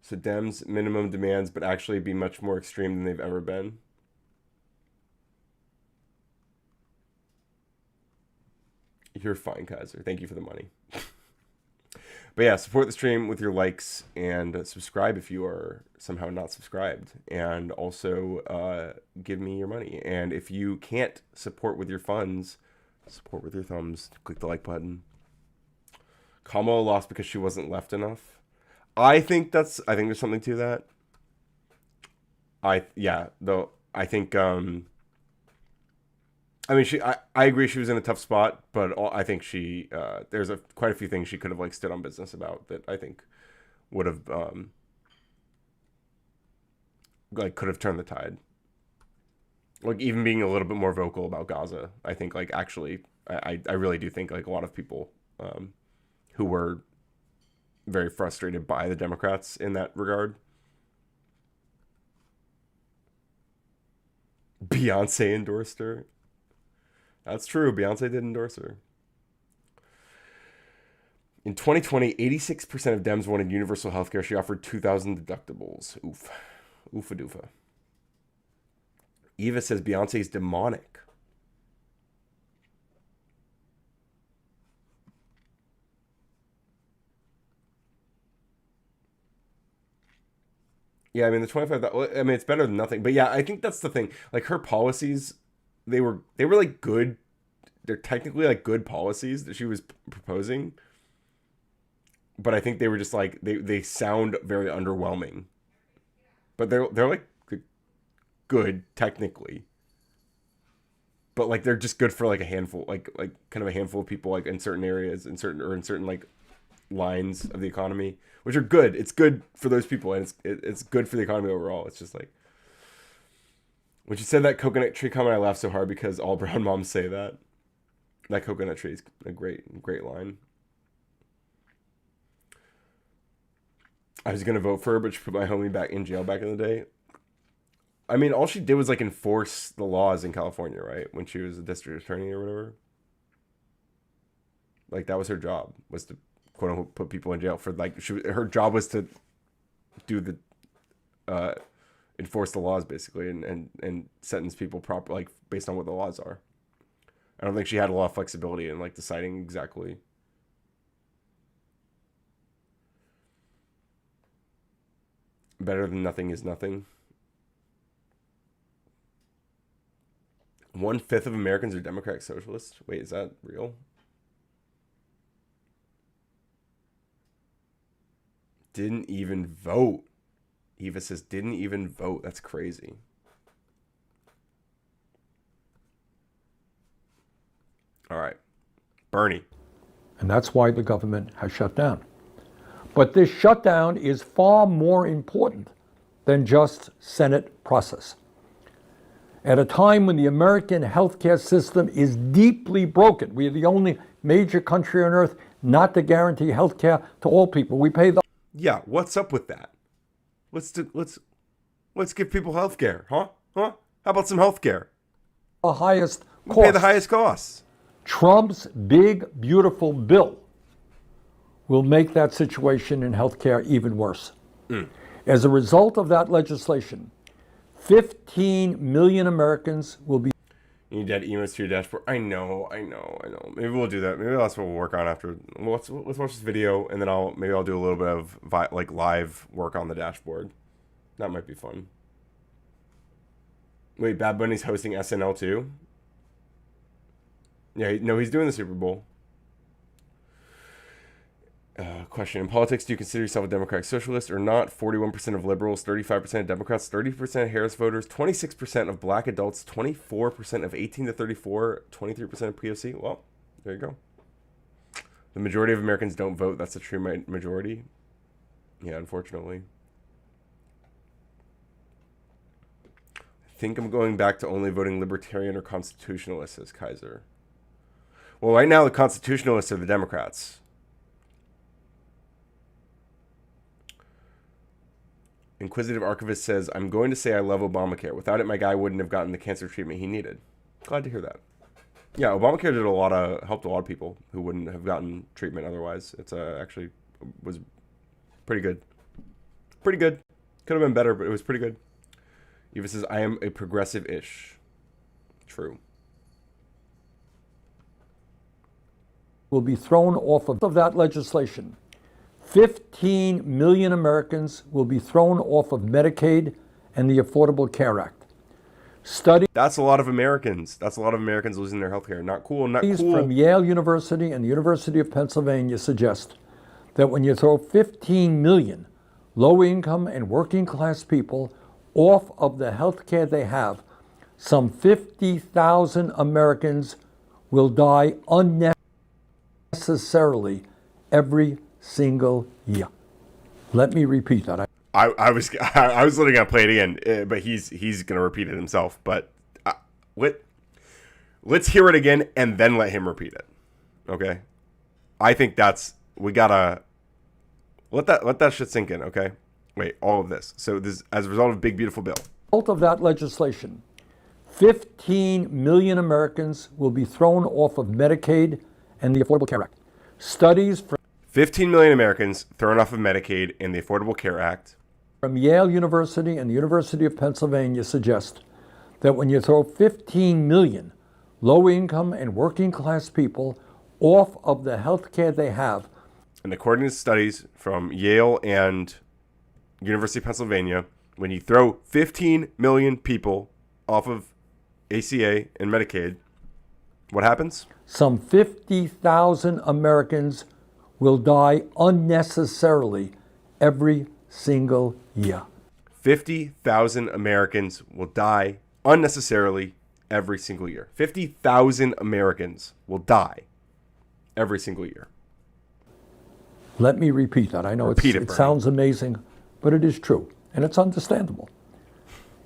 So Dems minimum demands, but actually be much more extreme than they've ever been. You're fine, Kaiser. Thank you for the money. But yeah, support the stream with your likes and subscribe if you are somehow not subscribed. And also give me your money. And if you can't support with your funds, support with your thumbs. Click the like button. Kamala lost because she wasn't left enough. I think there's something to that. I think I mean, I agree she was in a tough spot, but I think there's quite a few things she could have like stood on business about that I think would have like could have turned the tide. Like even being a little bit more vocal about Gaza, I think like actually I really do think like a lot of people who were very frustrated by the Democrats in that regard. Beyonce endorsed her. That's true. Beyonce did endorse her. In 2020, 86% of Dems wanted universal health care. She offered 2,000 deductibles. Oof. Oofa doofa. Eva says Beyonce's demonic. Yeah, I mean, the 25, I mean, it's better than nothing. But yeah, I think that's the thing. Like her policies, they were like good. They're technically like good policies that she was proposing. But I think they were just like they sound very underwhelming. But they're like good technically. But like they're just good for like a handful, like kind of a handful of people, like in certain areas, in certain like lines of the economy, which are good. It's good for those people, and it's good for the economy overall. It's just like when she said that coconut tree comment, I laughed so hard because all brown moms say that. That coconut tree is a great line. I was gonna vote for her, but she put my homie back in jail back in the day. I mean, all she did was like enforce the laws in California, right? When she was a district attorney or whatever. Like that was her job, was to quote unquote put people in jail for like her job was to do the enforce the laws basically and sentence people proper like based on what the laws are. I don't think she had a lot of flexibility in like deciding exactly. Better than nothing is nothing. 1/5 of Americans are Democratic Socialists. Wait, is that real? Didn't even vote. Eva says didn't even vote. That's crazy. All right. Bernie. And that's why the government has shut down. But this shutdown is far more important than just Senate process. At a time when the American healthcare system is deeply broken, we are the only major country on earth not to guarantee healthcare to all people. We pay the Yeah, what's up with that? Let's give people healthcare, huh? How about some healthcare? highest We cost. pay the highest costs. Trump's big, beautiful bill will make that situation in healthcare even worse. As a result of that legislation, 15 million Americans will be. You need to add emails to your dashboard. I know. Maybe we'll do that. Maybe that's what we'll work on after. Let's watch this video, and then I'll do a little bit of like live work on the dashboard. That might be fun. Wait, Bad Bunny's hosting SNL too? Yeah, no, he's doing the Super Bowl. Question. In politics, do you consider yourself a Democratic Socialist or not? 41% of liberals, 35% of Democrats, 30% of Harris voters, 26% of black adults, 24% of 18 to 34, 23% of POC. Well, there you go. The majority of Americans don't vote. That's a true majority. Yeah, unfortunately. I think I'm going back to only voting Libertarian or Constitutionalist, says Kaiser. Well, right now the Constitutionalists are the Democrats. Inquisitive Archivist says, I'm going to say I love Obamacare. Without it, my guy wouldn't have gotten the cancer treatment he needed. Glad to hear that. Yeah, Obamacare helped a lot of people who wouldn't have gotten treatment otherwise. It's actually was pretty good. Pretty good. Could have been better, but it was pretty good. Eva says, I am a progressive-ish. True. will be thrown off of that legislation. 15 million Americans will be thrown off of Medicaid and the Affordable Care Act. Studies That's a lot of Americans. That's a lot of Americans losing their health care. Not cool. Not cool. from Yale University and the University of Pennsylvania suggest that when you throw 15 million low-income and working-class people off of the health care they have, some 50,000 Americans will die unnecessarily every single year. Let me repeat that. I was literally gonna play it again, but he's gonna repeat it himself. But let's hear it again and then let him repeat it. Okay, I think we gotta let that shit sink in. Okay, wait, all of this. So this as a result of Big Beautiful Bill. Result of that legislation, 15 million Americans will be thrown off of Medicaid and the Affordable Care Act. Studies from 15 million Americans thrown off of Medicaid and the Affordable Care Act. From Yale University and the University of Pennsylvania suggest that when you throw 15 million low-income and working-class people off of the health care they have. And according to studies from Yale and University of Pennsylvania, when you throw 15 million people off of ACA and Medicaid, what happens? Some 50,000 Americans will die unnecessarily every single year. 50,000 Americans will die unnecessarily every single year. 50,000 Americans will die every single year. Let me repeat that. I know it sounds amazing, but it is true, and it's understandable.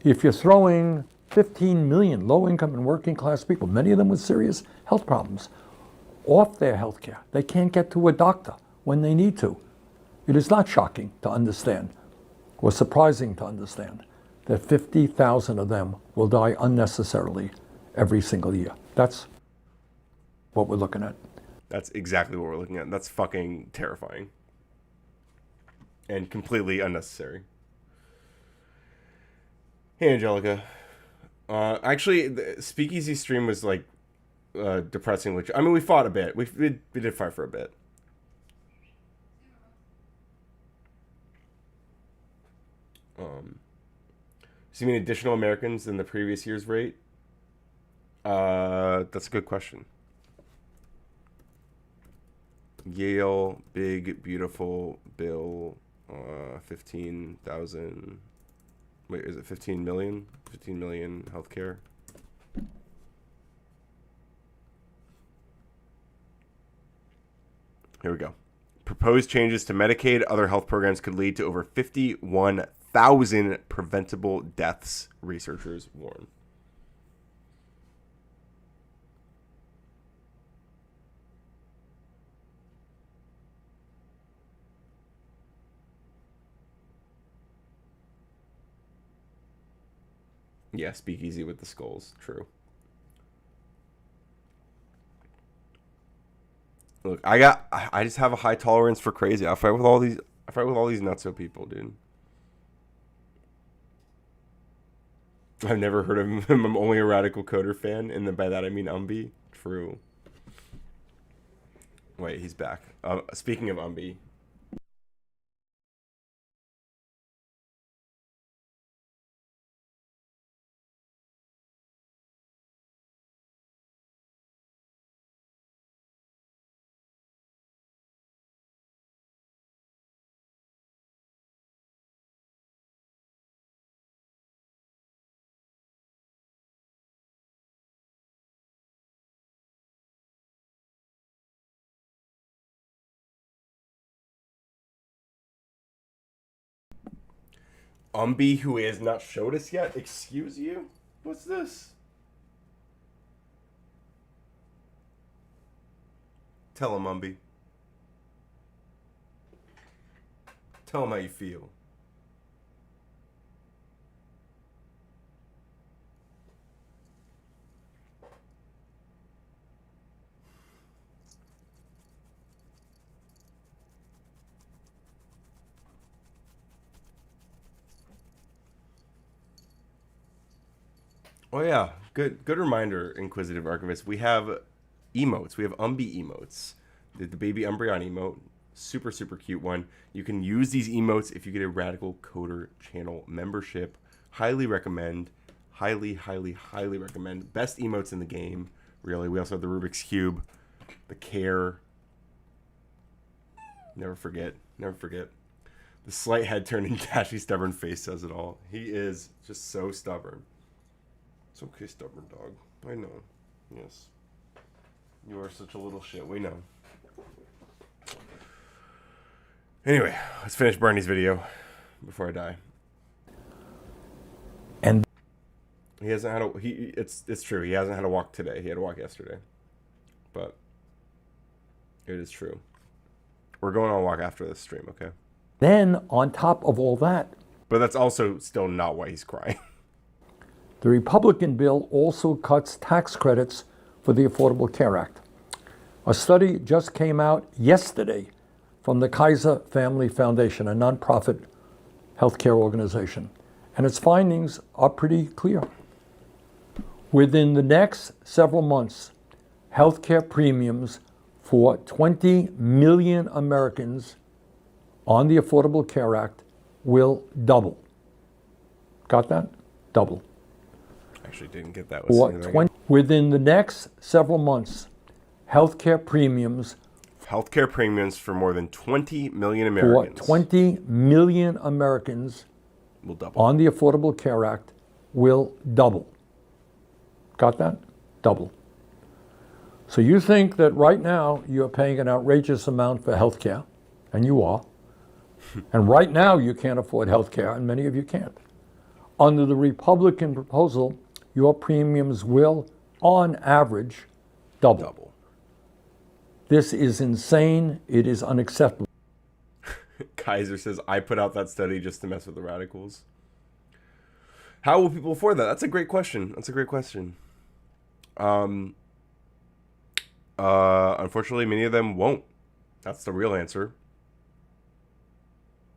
If you're throwing 15 million low-income and working-class people, many of them with serious health problems, off their health care, they can't get to a doctor when they need to. It is not shocking to understand, or surprising to understand, that 50,000 of them will die unnecessarily every single year. That's what we're looking at. That's exactly what we're looking at. That's fucking terrifying. And completely unnecessary. Hey, Angelica. Actually, the Speakeasy stream was like depressing. I mean, we fought a bit. We did fight for a bit. So you mean additional Americans than the previous year's rate? That's a good question. Yale, Big Beautiful Bill, 15,000. Wait, is it 15 million? 15 million healthcare. Here we go. Proposed changes to Medicaid, other health programs could lead to over 51,000 preventable deaths, researchers warn. Yeah, Speakeasy with the skulls. True. Look, I just have a high tolerance for crazy. I fight with all these nutso people, dude. I've never heard of him. I'm only a Radical Coder fan, and then by that I mean Umbi. True. Wait, he's back. Speaking of Umbi. Umbi, who has not showed us yet? Excuse you? What's this? Tell him, Umbi. Tell him how you feel. Oh yeah, good reminder, Inquisitive Archivist. We have emotes. We have Umbi emotes. Did the baby Umbreon emote. Super, super cute one. You can use these emotes if you get a Radical Coder channel membership. Highly recommend. Highly, highly, highly recommend. Best emotes in the game, really. We also have the Rubik's Cube, the Care. Never forget. Never forget. The slight head turn and dashy stubborn face says it all. He is just so stubborn. It's okay, stubborn dog. I know. Yes. You are such a little shit. We know. Anyway, let's finish Bernie's video before I die. And he hasn't had a it's true. He hasn't had a walk today. He had a walk yesterday. But it is true. We're going on a walk after this stream, okay? then on top of all that, but that's also still not why he's crying. the Republican bill also cuts tax credits for the Affordable Care Act. A study just came out yesterday from the Kaiser Family Foundation, a nonprofit healthcare organization, and its findings are pretty clear. Within the next several months, healthcare premiums for 20 million Americans on the Affordable Care Act will double. Got that? Double. Actually didn't get that. Within the next several months, healthcare premiums for more than 20 million Americans. For 20 million Americans will double. On the Affordable Care Act will double. Got that? Double. So you think that right now you're paying an outrageous amount for health care, and you are. And right now you can't afford health care, and many of you can't. Under the Republican proposal, your premiums will, on average, double. This is insane. It is unacceptable. Kaiser says, I put out that study just to mess with the radicals. How will people afford that? That's a great question. Unfortunately, many of them won't. That's the real answer.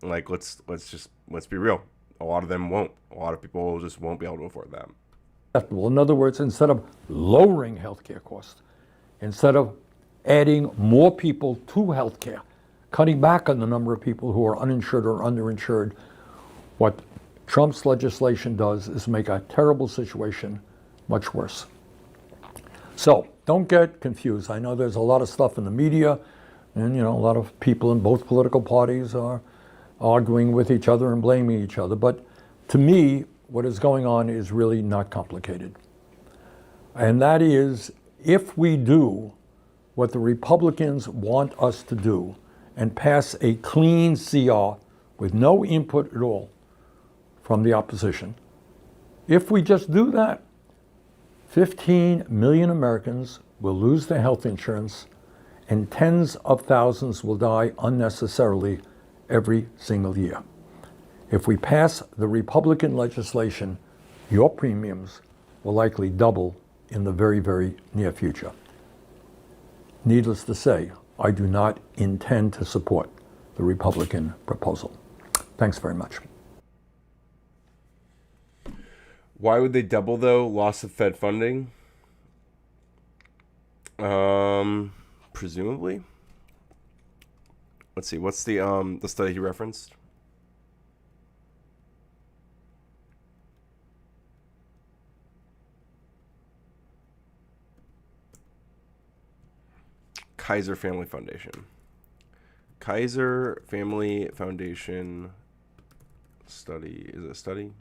Like, let's be real. A lot of them won't. A lot of people just won't be able to afford that. In other words, instead of lowering healthcare costs, instead of adding more people to healthcare, cutting back on the number of people who are uninsured or underinsured, what Trump's legislation does is make a terrible situation much worse. So don't get confused. I know there's a lot of stuff in the media, and a lot of people in both political parties are arguing with each other and blaming each other. But to me, what is going on is really not complicated. And that is, if we do what the Republicans want us to do and pass a clean CR with no input at all from the opposition, if we just do that, 15 million Americans will lose their health insurance and tens of thousands will die unnecessarily every single year. If we pass the Republican legislation, your premiums will likely double in the very, very near future. Needless to say, I do not intend to support the Republican proposal. Thanks very much. Why would they double, though? Loss of Fed funding? Presumably. Let's see. What's the study he referenced? Kaiser Family Foundation. Kaiser Family Foundation study. Is it a study?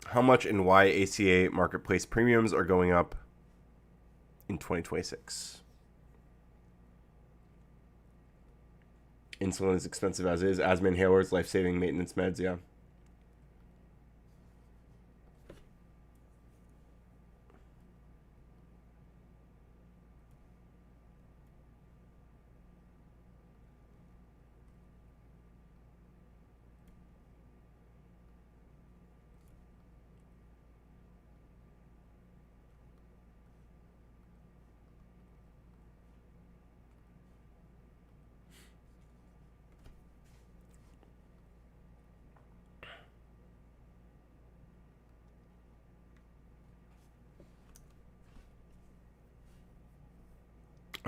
How much and why ACA marketplace premiums are going up in 2026. Insulin is expensive as is. Asthma inhalers, life-saving maintenance meds, yeah.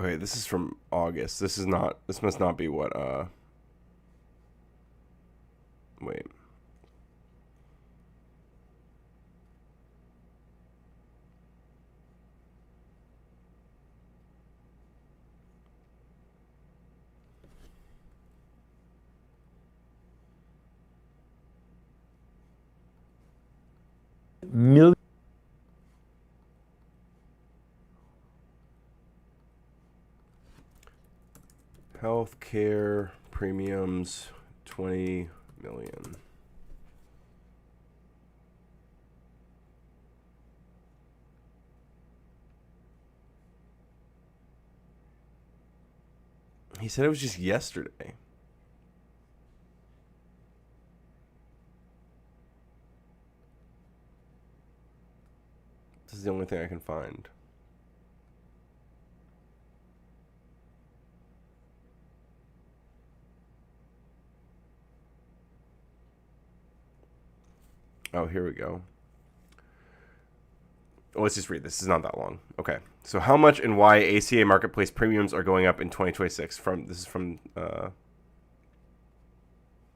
Okay, this is from August. This must not be what, wait. Million. Healthcare premiums, 20 million. He said it was just yesterday. This is the only thing I can find. Oh, here we go. Let's just read this. This is not that long. Okay. So how much and why ACA marketplace premiums are going up in 2026? This is from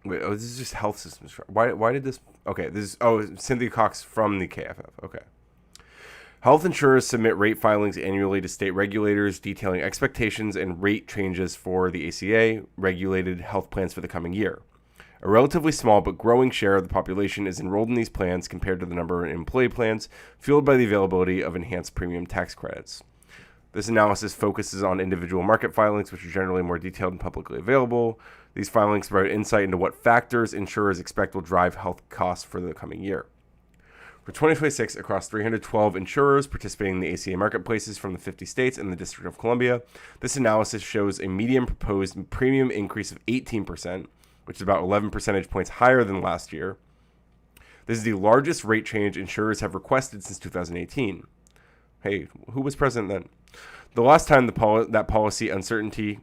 wait, oh, this is just health systems. Why did this? Okay, this is Cynthia Cox from the KFF. Okay. Health insurers submit rate filings annually to state regulators detailing expectations and rate changes for the ACA regulated health plans for the coming year. A relatively small but growing share of the population is enrolled in these plans compared to the number in employee plans, fueled by the availability of enhanced premium tax credits. This analysis focuses on individual market filings, which are generally more detailed and publicly available. These filings provide insight into what factors insurers expect will drive health costs for the coming year. For 2026, across 312 insurers participating in the ACA marketplaces from the 50 states and the District of Columbia, this analysis shows a median proposed premium increase of 18%, which is about 11 percentage points higher than last year. This is the largest rate change insurers have requested since 2018. Hey, who was president then? The last time that policy uncertainty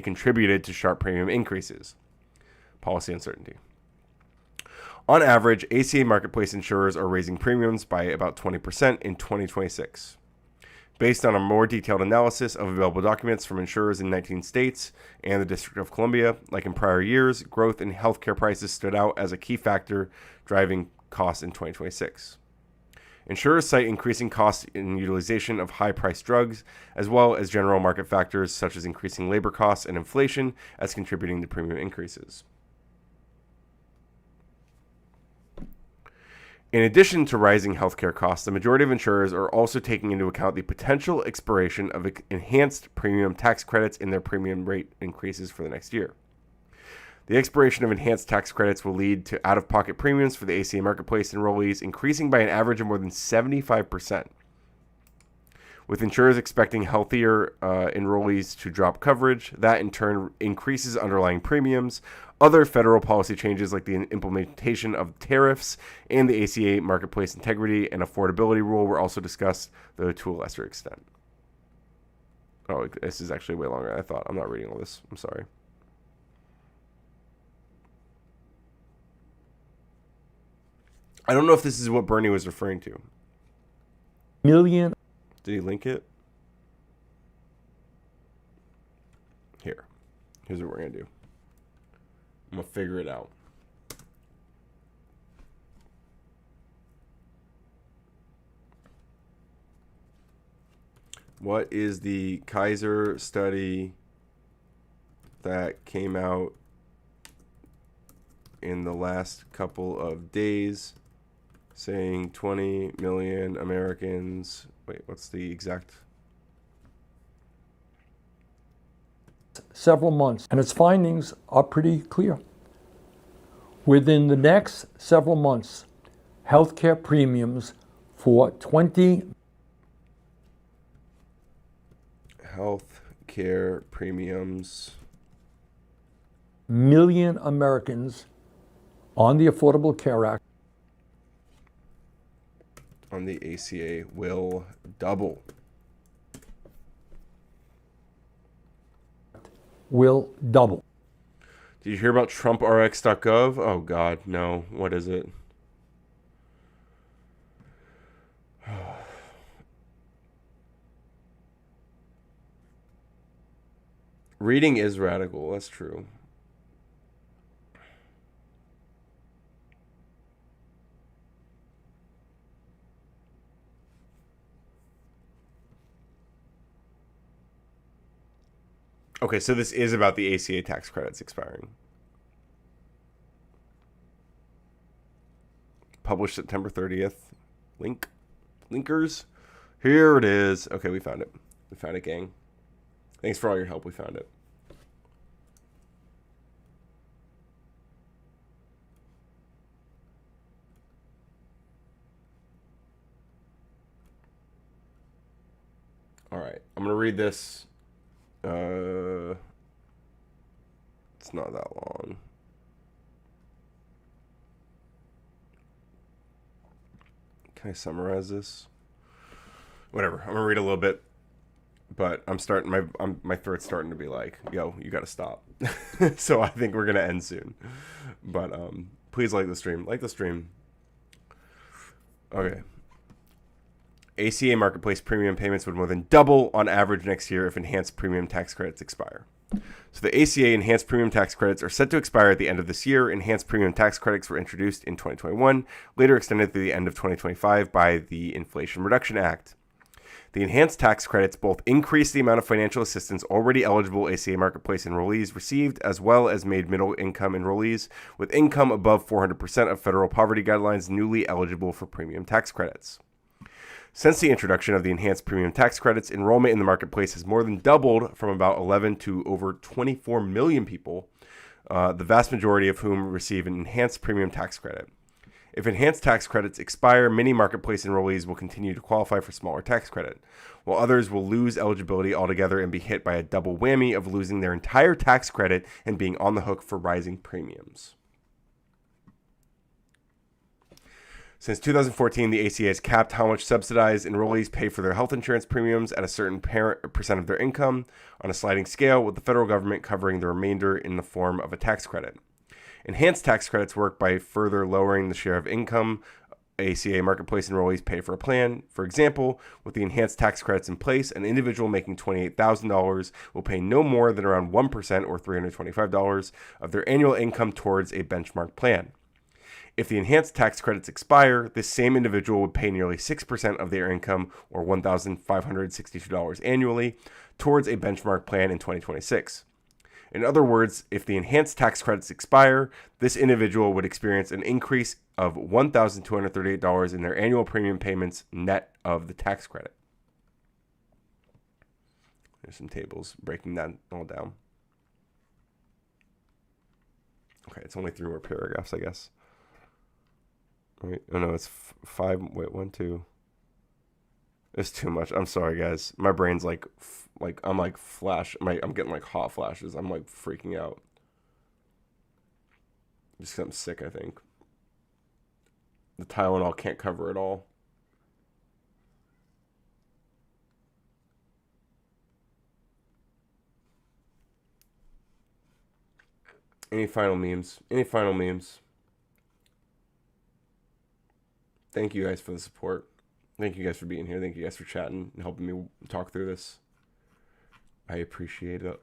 contributed to sharp premium increases. Policy uncertainty. On average, ACA marketplace insurers are raising premiums by about 20% in 2026. Based on a more detailed analysis of available documents from insurers in 19 states and the District of Columbia, like in prior years, growth in healthcare prices stood out as a key factor driving costs in 2026. Insurers cite increasing costs in utilization of high-priced drugs, as well as general market factors such as increasing labor costs and inflation as contributing to premium increases. In addition to rising healthcare costs, the majority of insurers are also taking into account the potential expiration of enhanced premium tax credits in their premium rate increases for the next year. The expiration of enhanced tax credits will lead to out-of-pocket premiums for the ACA marketplace enrollees increasing by an average of more than 75%. With insurers expecting healthier enrollees to drop coverage, that in turn increases underlying premiums. Other federal policy changes like the implementation of tariffs and the ACA marketplace integrity and affordability rule were also discussed, though to a lesser extent. Oh, this is actually way longer than I thought. I'm not reading all this. I'm sorry. I don't know if this is what Bernie was referring to. Million. Did he link it? Here's what we're going to do. I'm going to figure it out. What is the Kaiser study that came out in the last couple of days saying 20 million Americans... Wait, what's the exact... Several months, and its findings are pretty clear. Within the next several months, healthcare premiums for 20 healthcare premiums million Americans on the Affordable Care Act on the ACA will double. Will double. Did you hear about TrumpRx.gov? Oh, God, no. What is it? Reading is radical. That's true. Okay, so this is about the ACA tax credits expiring. Published September 30th. Linkers. Here it is. Okay, we found it. We found it, gang. Thanks for all your help. We found it. All right, I'm going to read this. It's not that long. Can I summarize this? Whatever. I'm gonna read a little bit, but my throat's starting to be like, yo, you gotta stop. So I think we're gonna end soon. But please like the stream. Like the stream. Okay. ACA marketplace premium payments would more than double on average next year if enhanced premium tax credits expire. So the ACA enhanced premium tax credits are set to expire at the end of this year. Enhanced premium tax credits were introduced in 2021, later extended through the end of 2025 by the Inflation Reduction Act. The enhanced tax credits both increased the amount of financial assistance already eligible ACA marketplace enrollees received, as well as made middle-income enrollees with income above 400% of federal poverty guidelines newly eligible for premium tax credits. Since the introduction of the enhanced premium tax credits, enrollment in the marketplace has more than doubled from about 11 to over 24 million people, the vast majority of whom receive an enhanced premium tax credit. If enhanced tax credits expire, many marketplace enrollees will continue to qualify for smaller tax credit, while others will lose eligibility altogether and be hit by a double whammy of losing their entire tax credit and being on the hook for rising premiums. Since 2014, the ACA has capped how much subsidized enrollees pay for their health insurance premiums at a certain percent of their income on a sliding scale, with the federal government covering the remainder in the form of a tax credit. Enhanced tax credits work by further lowering the share of income ACA marketplace enrollees pay for a plan. For example, with the enhanced tax credits in place, an individual making $28,000 will pay no more than around 1% or $325 of their annual income towards a benchmark plan. If the enhanced tax credits expire, this same individual would pay nearly 6% of their income, or $1,562 annually, towards a benchmark plan in 2026. In other words, if the enhanced tax credits expire, this individual would experience an increase of $1,238 in their annual premium payments net of the tax credit. There's some tables breaking that all down. Okay, it's only 3 more paragraphs, I guess. Wait, oh no, it's 5. Wait, 1, 2. It's too much. I'm sorry, guys. My brain's like I'm like flash. I'm getting like hot flashes. I'm like freaking out. Just 'cause I'm sick, I think. The Tylenol can't cover it all. Any final memes? Any final memes? Thank you guys for the support. Thank you guys for being here. Thank you guys for chatting and helping me talk through this. I appreciate it.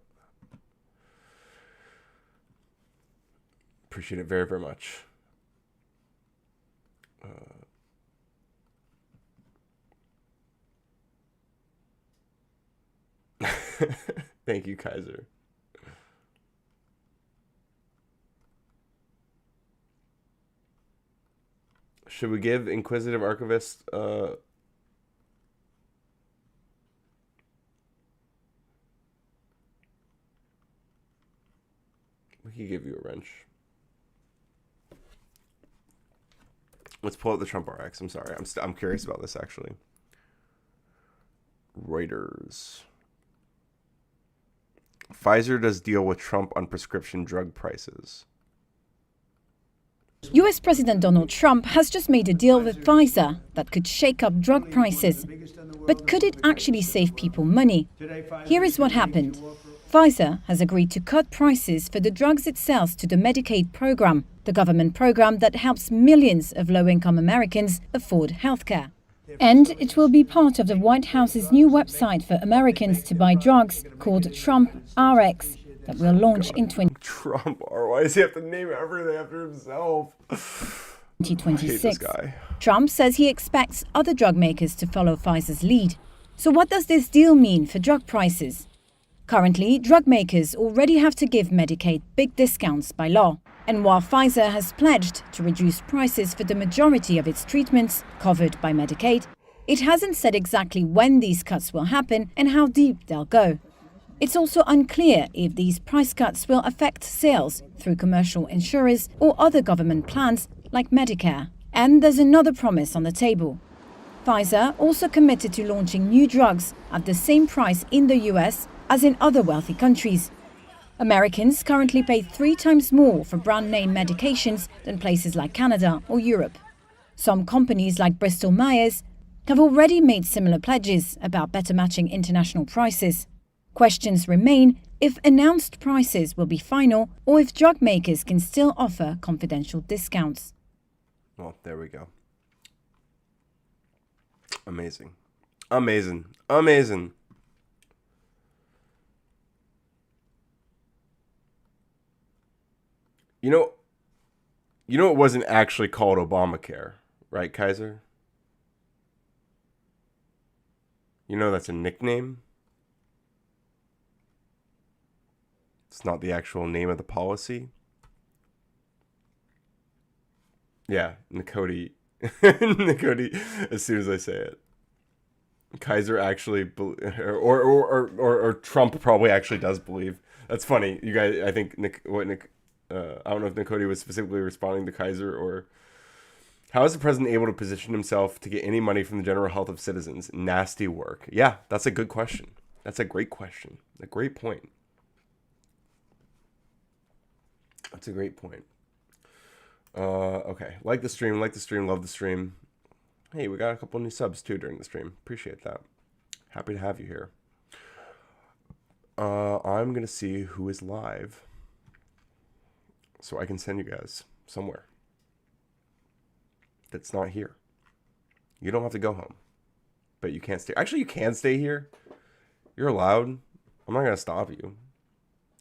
Appreciate it very, very much. Thank you, Kaiser. Should we give Inquisitive Archivist we could give you a wrench. Let's pull out the Trump RX. I'm sorry. I'm curious about this actually. Reuters. Pfizer does deal with Trump on prescription drug prices. US President Donald Trump has just made a deal with Pfizer that could shake up drug prices. But could it actually save people money? Here is what happened. Pfizer has agreed to cut prices for the drugs it sells to the Medicaid program, the government program that helps millions of low-income Americans afford healthcare. And it will be part of the White House's new website for Americans to buy drugs called Trump RX that will launch in Trump, or why does he have to name everything after himself? I hate this 2026. guy. Trump says he expects other drug makers to follow Pfizer's lead. So what does this deal mean for drug prices? Currently, drug makers already have to give Medicaid big discounts by law. And while Pfizer has pledged to reduce prices for the majority of its treatments covered by Medicaid, it hasn't said exactly when these cuts will happen and how deep they'll go. It's also unclear if these price cuts will affect sales through commercial insurers or other government plans like Medicare. And there's another promise on the table. Pfizer also committed to launching new drugs at the same price in the US as in other wealthy countries. Americans currently pay 3 times more for brand name medications than places like Canada or Europe. Some companies like Bristol Myers have already made similar pledges about better matching international prices. Questions remain if announced prices will be final or if drug makers can still offer confidential discounts. Well, there we go. Amazing. Amazing. Amazing. You know it wasn't actually called Obamacare, right, Kaiser? You know that's a nickname? It's not the actual name of the policy. Yeah, Nikoti. Nikoti, as soon as I say it. Kaiser actually, or Trump probably actually does believe. That's funny. You guys, I think I don't know if Nikoti was specifically responding to Kaiser or. How is the president able to position himself to get any money from the general health of citizens? Nasty work. Yeah, that's a good question. That's a great question. A great point. That's a great point. Okay. Like the stream, love the stream. Hey, we got a couple new subs too during the stream. Appreciate that. Happy to have you here. I'm going to see who is live so I can send you guys somewhere that's not here. You don't have to go home, but you can't stay. Actually, you can stay here. You're allowed. I'm not going to stop you.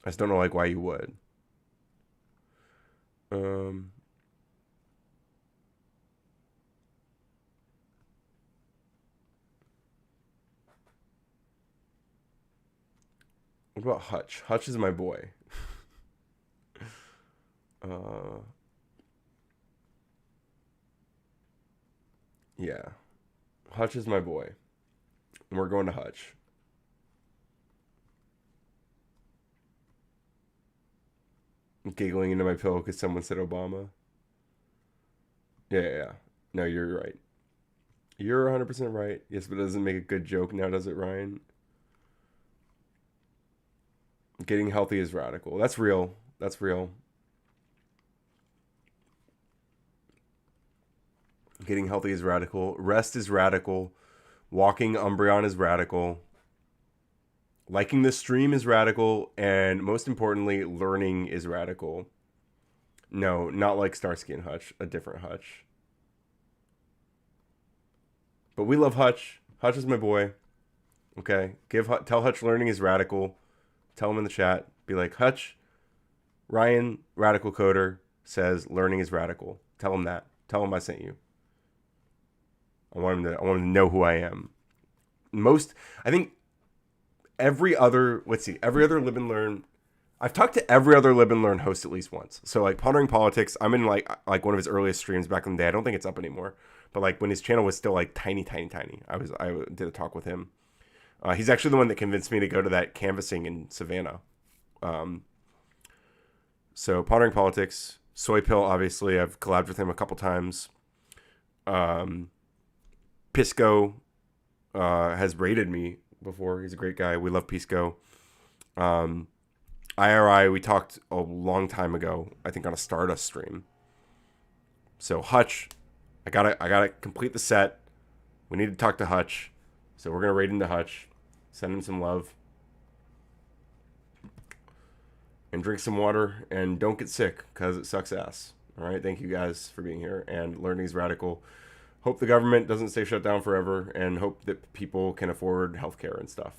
I just don't know why you would. What about Hutch? Hutch is my boy. Yeah. Hutch is my boy. And we're going to Hutch. I'm giggling into my pillow because someone said Obama. Yeah. No, you're right. You're 100% right. Yes, but it doesn't make a good joke now, does it, Ryan? Getting healthy is radical. That's real. That's real. Getting healthy is radical. Rest is radical. Walking Umbreon is radical. Liking the stream is radical. And most importantly, learning is radical. No, not like Starsky and Hutch. A different Hutch. But we love Hutch. Hutch is my boy. Okay? Tell Hutch learning is radical. Tell him in the chat. Be like, Hutch, Ryan, Radical Coder, says learning is radical. Tell him that. Tell him I sent you. I want him to know who I am. I think every other Live and Learn. I've talked to every other Live and Learn host at least once. So like Pondering Politics, I'm in like one of his earliest streams back in the day. I don't think it's up anymore. But like when his channel was still like tiny. I did a talk with him. He's actually the one that convinced me to go to that canvassing in Savannah. So Pondering Politics, Soy Pill, obviously I've collabed with him a couple times. Pisco has raided me before. He's a great guy. We love Pisco. IRI, we talked a long time ago, I think on a Stardust stream. So Hutch, I gotta complete the set. We need to talk to Hutch. So we're gonna raid into Hutch. Send him some love. And drink some water. And don't get sick, because it sucks ass. Alright, thank you guys for being here. And learning is radical. hope the government doesn't stay shut down forever, and hope that people can afford healthcare and stuff.